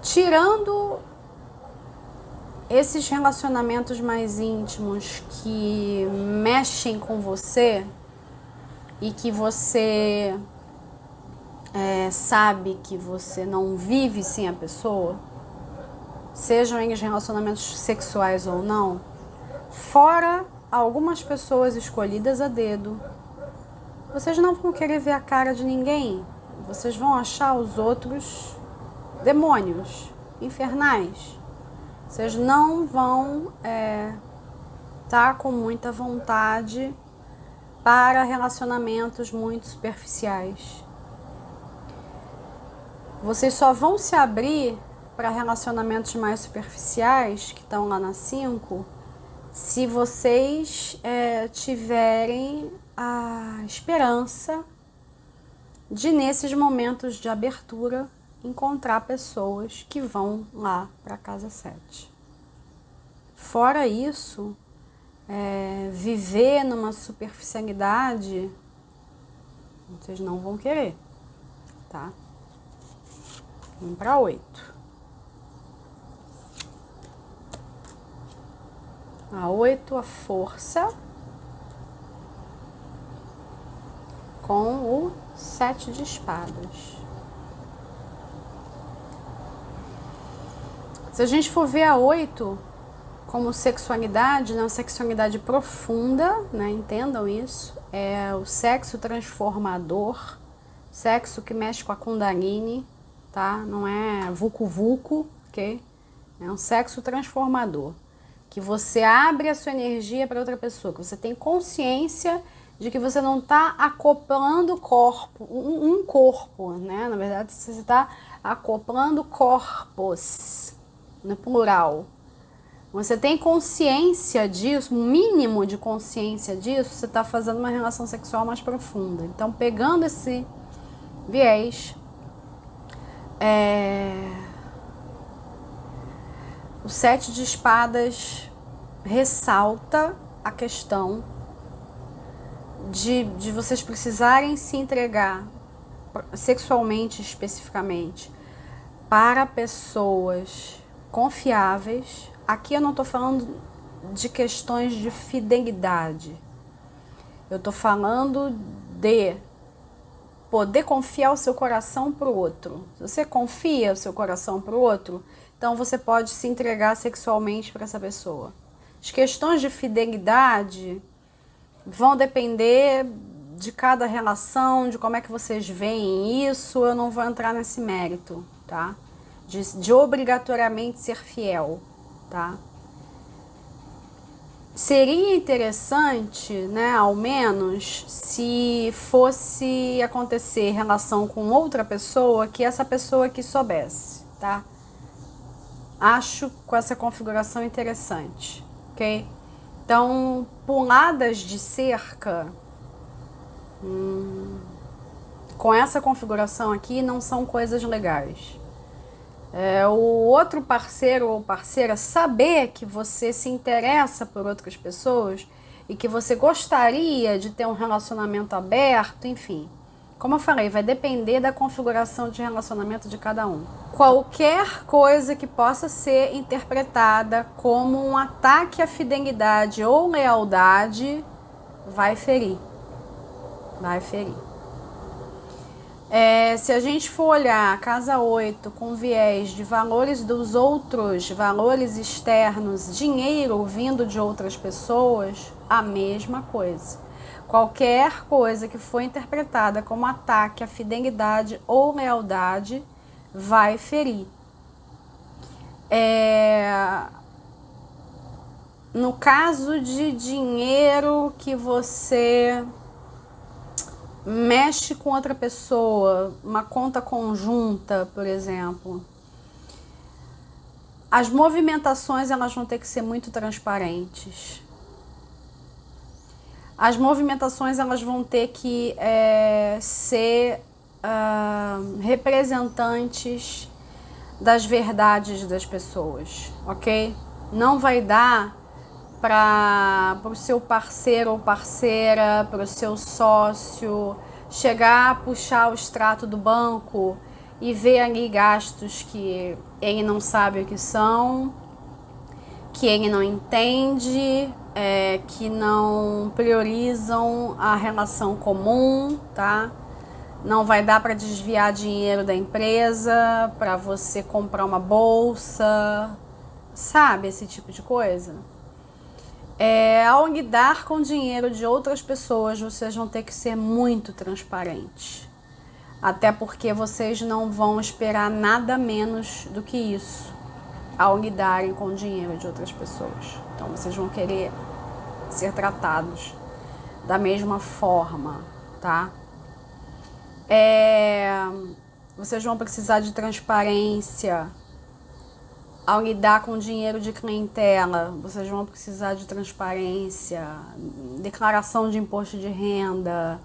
Tirando esses relacionamentos mais íntimos que mexem com você e que você sabe que você não vive sem a pessoa, sejam eles relacionamentos sexuais ou não, fora algumas pessoas escolhidas a dedo, vocês não vão querer ver a cara de ninguém, vocês vão achar os outros demônios, infernais. Vocês não vão estar com muita vontade para relacionamentos muito superficiais. Vocês só vão se abrir para relacionamentos mais superficiais, que estão lá na 5, se vocês tiverem a esperança de, nesses momentos de abertura, encontrar pessoas que vão lá para a casa 7. Fora isso, viver numa superficialidade, vocês não vão querer, tá? Vamos para 8. A 8, a força, com o 7 de espadas. Se a gente for ver a 8 como sexualidade, né, uma sexualidade profunda, né, entendam isso, é o sexo transformador, sexo que mexe com a Kundalini, tá? Não é vucu-vucu, ok? É um sexo transformador, que você abre a sua energia para outra pessoa, que você tem consciência de que você não está acoplando corpo, um corpo, né? Na verdade, você está acoplando corpos, no plural. Você tem consciência disso, um mínimo de consciência disso, você está fazendo uma relação sexual mais profunda. Então, pegando esse viés, o 7 de espadas ressalta a questão de vocês precisarem se entregar sexualmente, especificamente, para pessoas confiáveis. Aqui eu não estou falando de questões de fidelidade. Eu estou falando de poder confiar o seu coração para o outro. Se você confia o seu coração para o outro, então você pode se entregar sexualmente para essa pessoa. As questões de fidelidade vão depender de cada relação, de como é que vocês veem isso. Eu não vou entrar nesse mérito, tá? De obrigatoriamente ser fiel, tá? Seria interessante, né, ao menos, se fosse acontecer relação com outra pessoa, que essa pessoa que soubesse, tá? Acho com essa configuração interessante, ok? Então, puladas de cerca, com essa configuração aqui, não são coisas legais. O outro parceiro ou parceira saber que você se interessa por outras pessoas e que você gostaria de ter um relacionamento aberto, enfim. Como eu falei, vai depender da configuração de relacionamento de cada um. Qualquer coisa que possa ser interpretada como um ataque à fidelidade ou lealdade vai ferir. Vai ferir. Se a gente for olhar a casa 8 com viés de valores dos outros, valores externos, dinheiro vindo de outras pessoas, a mesma coisa. Qualquer coisa que for interpretada como ataque à fidelidade ou lealdade vai ferir. No caso de dinheiro que você mexe com outra pessoa, uma conta conjunta, por exemplo, as movimentações elas vão ter que ser muito transparentes. As movimentações elas vão ter que ser representantes das verdades das pessoas, ok? Não vai dar para o seu parceiro ou parceira, para o seu sócio, chegar a puxar o extrato do banco e ver ali gastos que ele não sabe o que são, que ele não entende, que não priorizam a relação comum, tá? Não vai dar para desviar dinheiro da empresa, para você comprar uma bolsa, sabe? Esse tipo de coisa. Ao lidar com dinheiro de outras pessoas, vocês vão ter que ser muito transparentes. Até porque vocês não vão esperar nada menos do que isso ao lidarem com o dinheiro de outras pessoas. Então vocês vão querer ser tratados da mesma forma, tá? Vocês vão precisar de transparência. Ao lidar com dinheiro de clientela, vocês vão precisar de transparência, declaração de imposto de renda.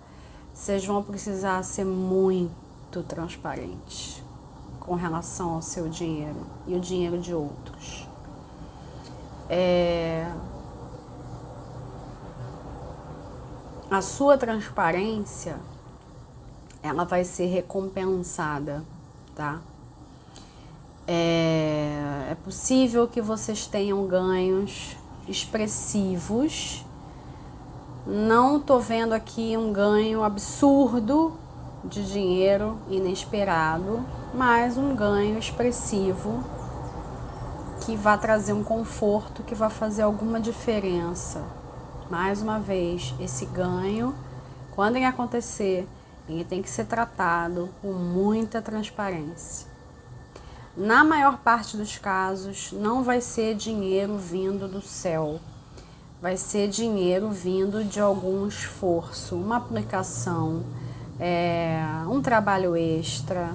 Vocês vão precisar ser muito transparentes com relação ao seu dinheiro e o dinheiro de outros. A sua transparência, ela vai ser recompensada, tá? É possível que vocês tenham ganhos expressivos. Não tô vendo aqui um ganho absurdo de dinheiro inesperado, mas um ganho expressivo que vai trazer um conforto, que vai fazer alguma diferença. Mais uma vez, esse ganho, quando ele acontecer, ele tem que ser tratado com muita transparência. Na maior parte dos casos, não vai ser dinheiro vindo do céu. Vai ser dinheiro vindo de algum esforço, uma aplicação, um trabalho extra,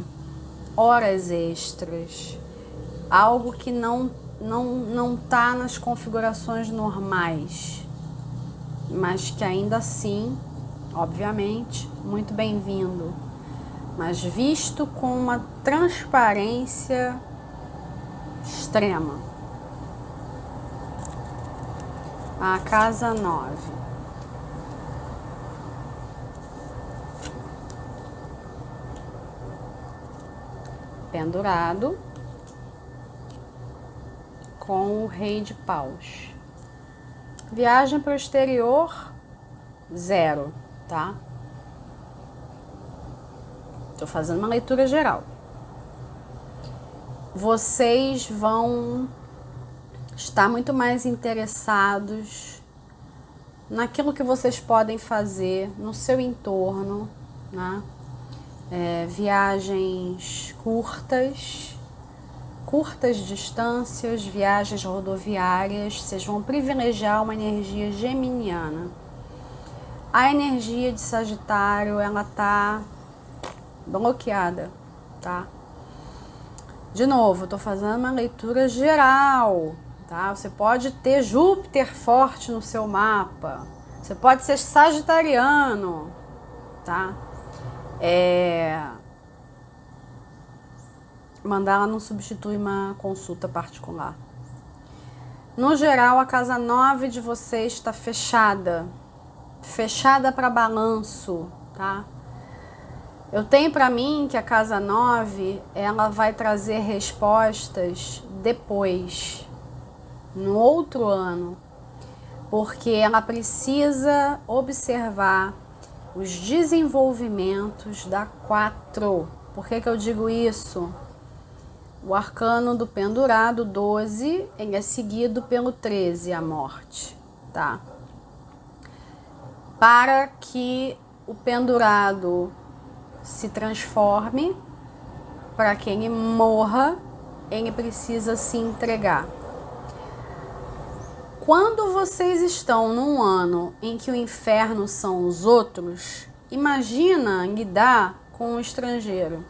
horas extras, algo que não tá nas configurações normais, mas que ainda assim, obviamente, muito bem-vindo. Mas visto com uma transparência extrema. A casa 9. Pendurado com o rei de paus. Viagem para o exterior, 0, tá? Estou fazendo uma leitura geral. Vocês vão estar muito mais interessados naquilo que vocês podem fazer no seu entorno, né? Viagens curtas distâncias, viagens rodoviárias, vocês vão privilegiar uma energia geminiana. A energia de Sagitário, ela tá bloqueada, tá? De novo, eu tô fazendo uma leitura geral, tá? Você pode ter Júpiter forte no seu mapa, você pode ser sagitariano, tá? Mandala não substitui uma consulta particular. No geral, a casa 9 de vocês está fechada para balanço, tá? Eu tenho para mim que a casa 9, ela vai trazer respostas depois, no outro ano, porque ela precisa observar os desenvolvimentos da 4. Por que eu digo isso? O arcano do pendurado, 12, ele é seguido pelo 13, a morte, tá? Para que o pendurado se transforme, para que ele morra, ele precisa se entregar. Quando vocês estão num ano em que o inferno são os outros, imagina lidar com um estrangeiro.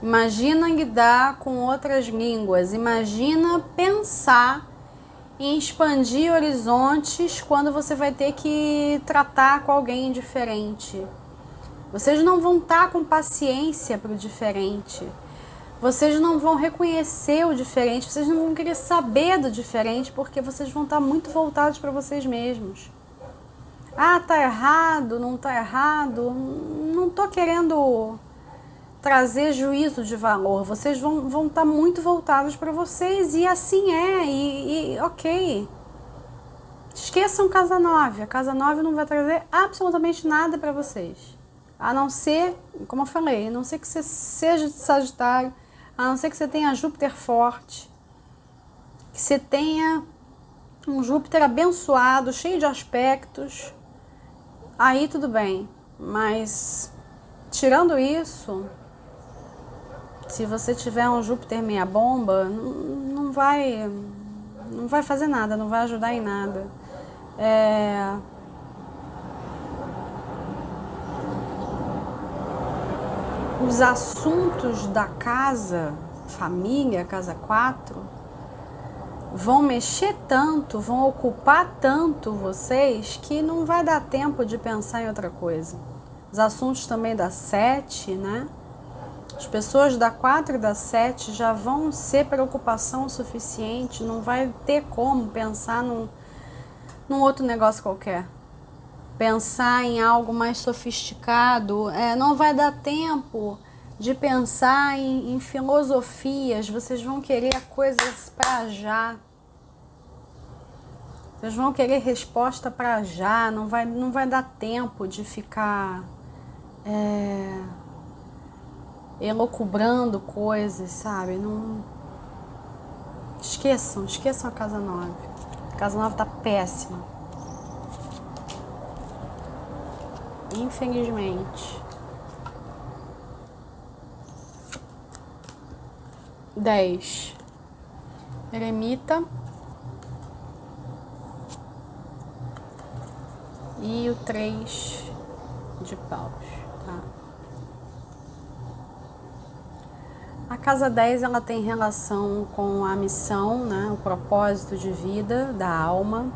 Imagina lidar com outras línguas, imagina pensar em expandir horizontes quando você vai ter que tratar com alguém diferente. Vocês não vão estar com paciência para o diferente, vocês não vão reconhecer o diferente, vocês não vão querer saber do diferente, porque vocês vão estar muito voltados para vocês mesmos. Ah, tá errado, não tá errado, não tô querendo trazer juízo de valor, vocês vão estar muito voltados para vocês, e assim e ok. Esqueçam casa 9, a casa 9 não vai trazer absolutamente nada para vocês, a não ser, como eu falei, a não ser que você seja de Sagitário, a não ser que você tenha Júpiter forte, que você tenha um Júpiter abençoado, cheio de aspectos, aí tudo bem, mas tirando isso, se você tiver um Júpiter meia bomba, não vai fazer nada, não vai ajudar em nada. Os assuntos da casa, família, casa 4, vão mexer tanto, vão ocupar tanto vocês, que não vai dar tempo de pensar em outra coisa. Os assuntos também da 7, né? As pessoas da 4 e da 7 já vão ser preocupação suficiente, não vai ter como pensar num outro negócio qualquer. Pensar em algo mais sofisticado, não vai dar tempo de pensar em filosofias, vocês vão querer coisas para já. Vocês vão querer resposta para já, não vai dar tempo de ficar elucubrando coisas, sabe? Não... Esqueçam a casa 9. A casa 9 tá péssima. Infelizmente. 10. Eremita. E o 3 de paus, tá? A casa 10, ela tem relação com a missão, né? O propósito de vida da alma.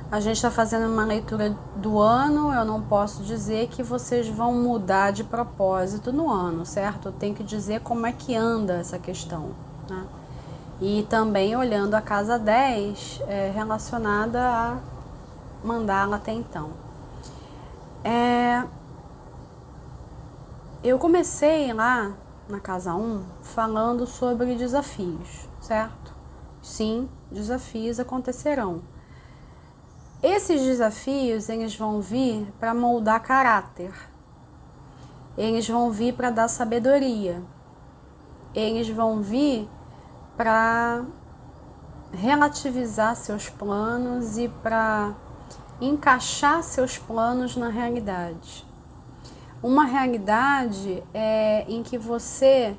A gente está fazendo uma leitura do ano, eu não posso dizer que vocês vão mudar de propósito no ano, certo? Eu tenho que dizer como é que anda essa questão, né? E também olhando a casa 10, relacionada a mandala até então. Eu comecei lá na casa 1 falando sobre desafios, certo? Sim, desafios acontecerão. Esses desafios, eles vão vir para moldar caráter. Eles vão vir para dar sabedoria. Eles vão vir para relativizar seus planos e para encaixar seus planos na realidade. Uma realidade em que você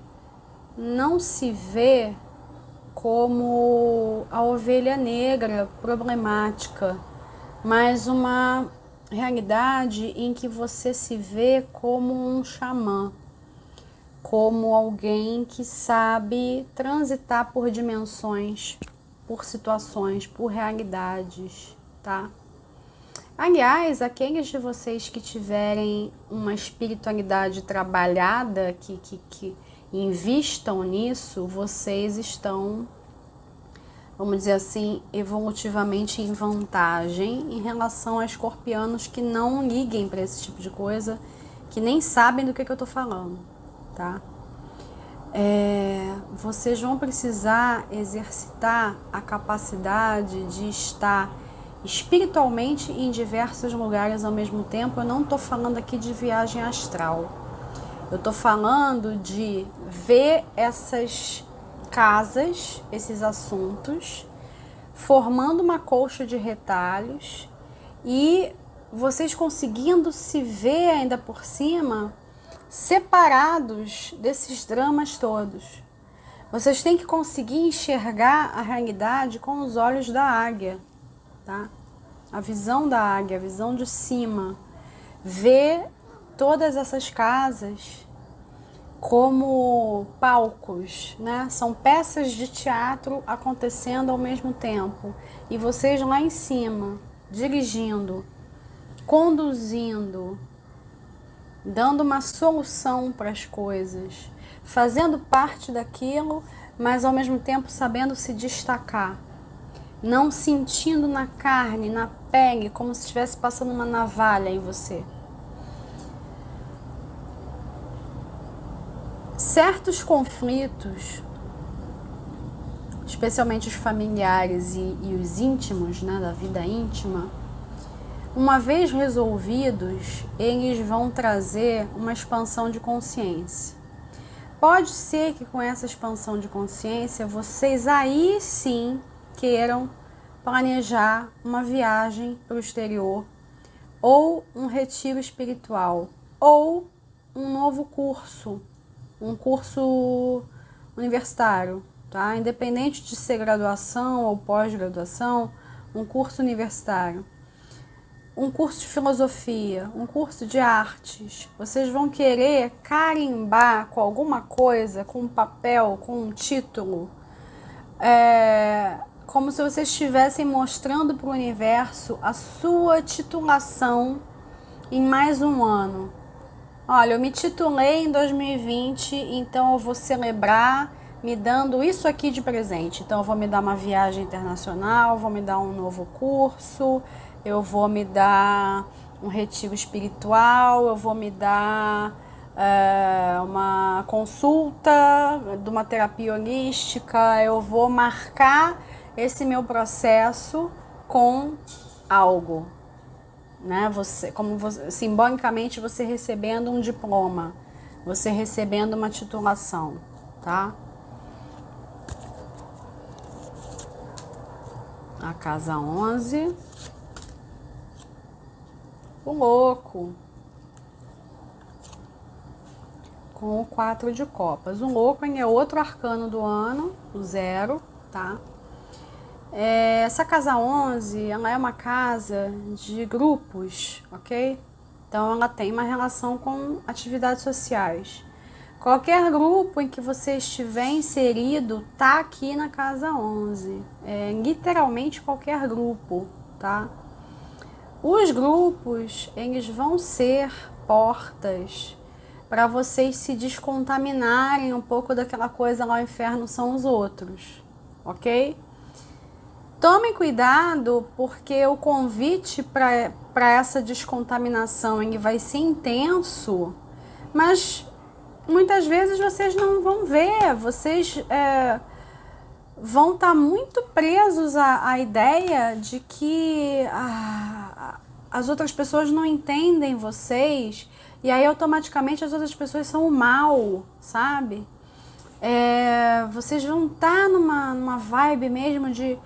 não se vê como a ovelha negra problemática, mas uma realidade em que você se vê como um xamã, como alguém que sabe transitar por dimensões, por situações, por realidades, tá? Aliás, aqueles de vocês que tiverem uma espiritualidade trabalhada, que invistam nisso, vocês estão, vamos dizer assim, evolutivamente em vantagem em relação a escorpianos que não liguem para esse tipo de coisa, que nem sabem do que eu tô falando, tá? Vocês vão precisar exercitar a capacidade de estar espiritualmente em diversos lugares ao mesmo tempo. Eu não tô falando aqui de viagem astral. Eu tô falando de ver essas casas, esses assuntos, formando uma colcha de retalhos e vocês conseguindo se ver ainda por cima separados desses dramas todos. Vocês têm que conseguir enxergar a realidade com os olhos da águia, tá? A visão da águia, a visão de cima. Ver todas essas casas como palcos, né? São peças de teatro acontecendo ao mesmo tempo. E vocês lá em cima, dirigindo, conduzindo, dando uma solução para as coisas, fazendo parte daquilo, mas ao mesmo tempo sabendo se destacar, não sentindo na carne, na pele, como se estivesse passando uma navalha em você. Certos conflitos, especialmente os familiares e os íntimos, né, da vida íntima, uma vez resolvidos, eles vão trazer uma expansão de consciência. Pode ser que com essa expansão de consciência, vocês aí sim queiram planejar uma viagem para o exterior, ou um retiro espiritual, ou um novo curso, um curso universitário, tá? Independente de ser graduação ou pós-graduação, um curso universitário. Um curso de filosofia, um curso de artes. Vocês vão querer carimbar com alguma coisa, com um papel, com um título, como se vocês estivessem mostrando para o universo a sua titulação em mais um ano. Olha, eu me titulei em 2020, então eu vou celebrar me dando isso aqui de presente. Então eu vou me dar uma viagem internacional, vou me dar um novo curso, eu vou me dar um retiro espiritual, eu vou me dar uma consulta de uma terapia holística, eu vou marcar esse meu processo com algo, né? Simbolicamente você recebendo um diploma, você recebendo uma titulação, tá? A casa 11. O louco. Com o 4 de copas. O louco é outro arcano do ano, o 0, tá? Essa casa 11, ela é uma casa de grupos, ok? Então ela tem uma relação com atividades sociais. Qualquer grupo em que você estiver inserido tá aqui na casa 11. Literalmente qualquer grupo, tá? Os grupos, eles vão ser portas para vocês se descontaminarem um pouco daquela coisa lá, o inferno são os outros, ok? Tomem cuidado, porque o convite para essa descontaminação ele vai ser intenso, mas muitas vezes vocês não vão ver, vocês vão estar muito presos à ideia de que as outras pessoas não entendem vocês, e aí automaticamente as outras pessoas são o mal, sabe? Vocês vão estar numa vibe mesmo de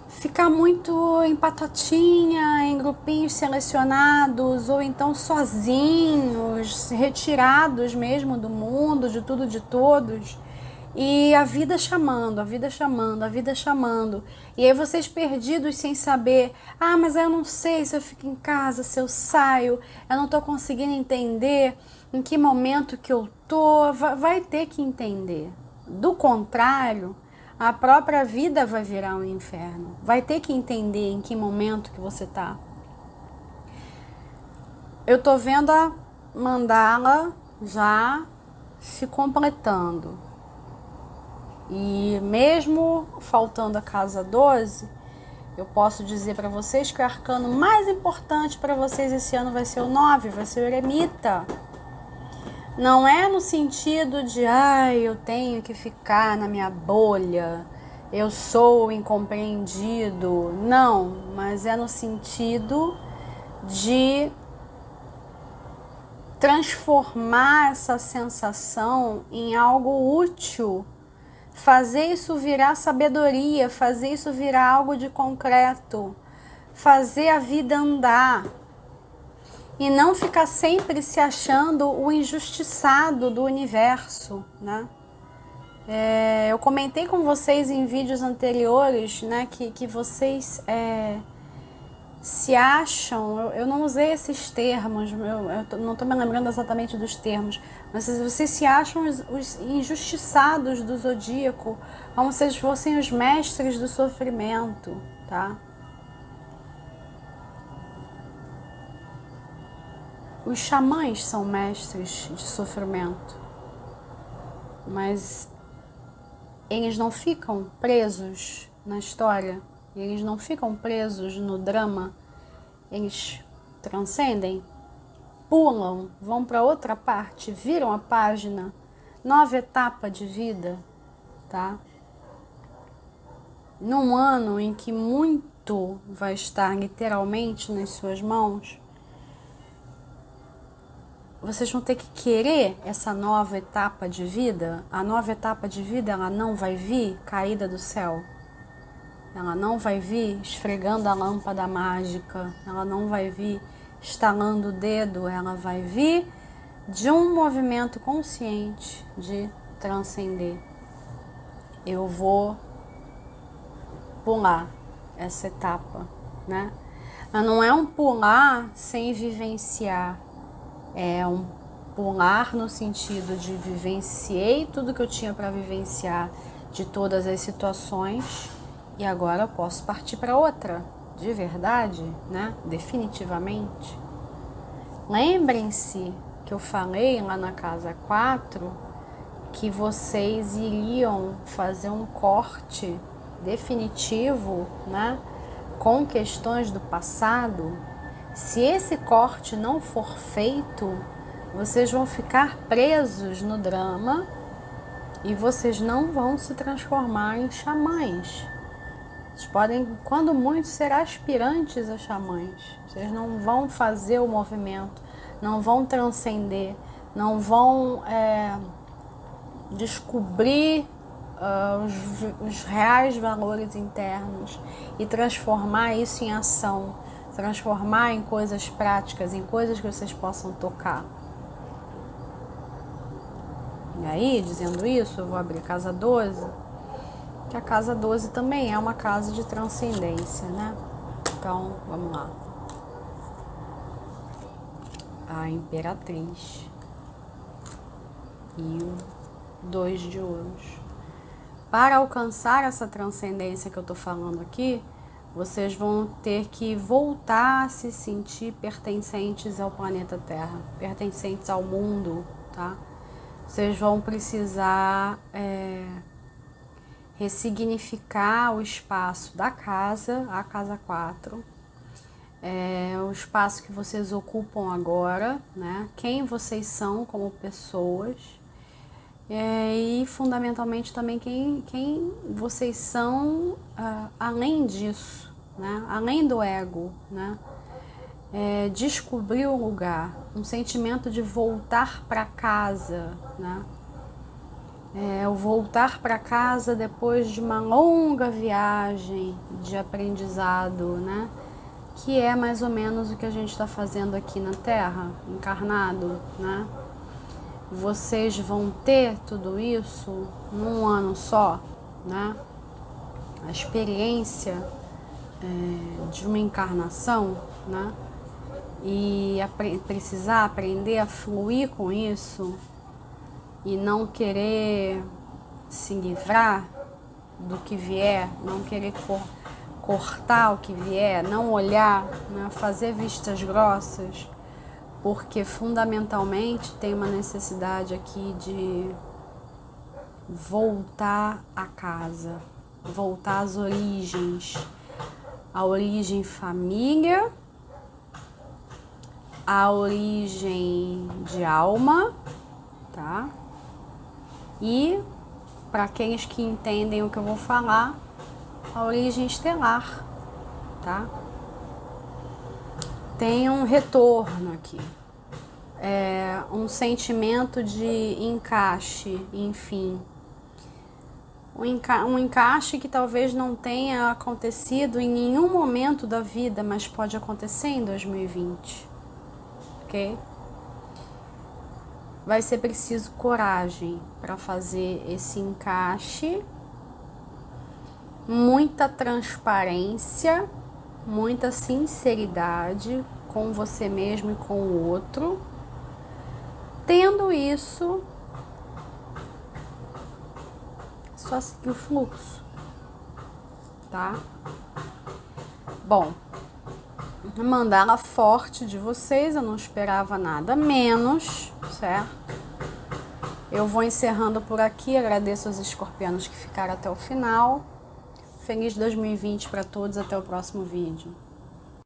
ficar muito em patotinha, em grupinhos selecionados, ou então sozinhos, retirados mesmo do mundo, de tudo, de todos. E a vida chamando, a vida chamando, a vida chamando. E aí vocês perdidos sem saber, mas eu não sei se eu fico em casa, se eu saio, eu não tô conseguindo entender em que momento que eu tô. Vai ter que entender. Do contrário, a própria vida vai virar um inferno. Vai ter que entender em que momento que você tá. Eu tô vendo a mandala já se completando. E mesmo faltando a casa 12, eu posso dizer para vocês que o arcano mais importante para vocês esse ano vai ser o 9, vai ser o eremita. Não é no sentido de, eu tenho que ficar na minha bolha, eu sou incompreendido. Não, mas é no sentido de transformar essa sensação em algo útil. Fazer isso virar sabedoria, fazer isso virar algo de concreto, fazer a vida andar e não ficar sempre se achando o injustiçado do universo, né? Eu comentei com vocês em vídeos anteriores, né, que vocês se acham, eu não usei esses termos, eu não estou me lembrando exatamente dos termos, mas vocês se acham os injustiçados do zodíaco, como se eles fossem os mestres do sofrimento, tá? Os xamãs são mestres de sofrimento, mas eles não ficam presos na história. Eles não ficam presos no drama, eles transcendem, pulam, vão para outra parte, viram a página, nova etapa de vida, tá? Num ano em que muito vai estar literalmente nas suas mãos, vocês vão ter que querer essa nova etapa de vida. A nova etapa de vida, ela não vai vir caída do céu. Ela não vai vir esfregando a lâmpada mágica, ela não vai vir estalando o dedo, ela vai vir de um movimento consciente de transcender. Eu vou pular essa etapa, né? Mas não é um pular sem vivenciar, é um pular no sentido de vivenciei tudo que eu tinha para vivenciar de todas as situações. E agora eu posso partir para outra, de verdade, né? Definitivamente. Lembrem-se que eu falei lá na casa 4 que vocês iriam fazer um corte definitivo, né? Com questões do passado. Se esse corte não for feito, vocês vão ficar presos no drama e vocês não vão se transformar em xamãs. Vocês podem, quando muito, ser aspirantes a xamãs. Vocês não vão fazer o movimento, não vão transcender, não vão descobrir os reais valores internos e transformar isso em ação, transformar em coisas práticas, em coisas que vocês possam tocar. E aí, dizendo isso, eu vou abrir casa 12. Que a casa 12 também é uma casa de transcendência, né? Então, vamos lá. A Imperatriz e o 2 de ouros. Para alcançar essa transcendência que eu tô falando aqui, vocês vão ter que voltar a se sentir pertencentes ao planeta Terra, pertencentes ao mundo, tá? Vocês vão precisar ressignificar o espaço da casa, a casa 4, o espaço que vocês ocupam agora, né? Quem vocês são como pessoas, e fundamentalmente também quem vocês são além disso, né? Além do ego, né? Descobrir o lugar, um sentimento de voltar para casa, né? o voltar para casa depois de uma longa viagem de aprendizado, né? Que é mais ou menos o que a gente está fazendo aqui na Terra, encarnado, né? Vocês vão ter tudo isso num ano só, né? A experiência de uma encarnação, né? E precisar aprender a fluir com isso e não querer se livrar do que vier, não querer cortar o que vier, não olhar, né? Fazer vistas grossas, porque fundamentalmente tem uma necessidade aqui de voltar a casa, voltar às origens, a origem família, a origem de alma, tá? E, para aqueles que entendem o que eu vou falar, a origem estelar, tá? Tem um retorno aqui, um sentimento de encaixe, enfim. Um encaixe que talvez não tenha acontecido em nenhum momento da vida, mas pode acontecer em 2020, ok? Vai ser preciso coragem para fazer esse encaixe, muita transparência, muita sinceridade com você mesmo e com o outro. Tendo isso, só seguir o fluxo, tá? Bom, mandala forte de vocês, eu não esperava nada menos, certo? Eu vou encerrando por aqui, agradeço aos escorpianos que ficaram até o final. Feliz 2020 para todos, até o próximo vídeo.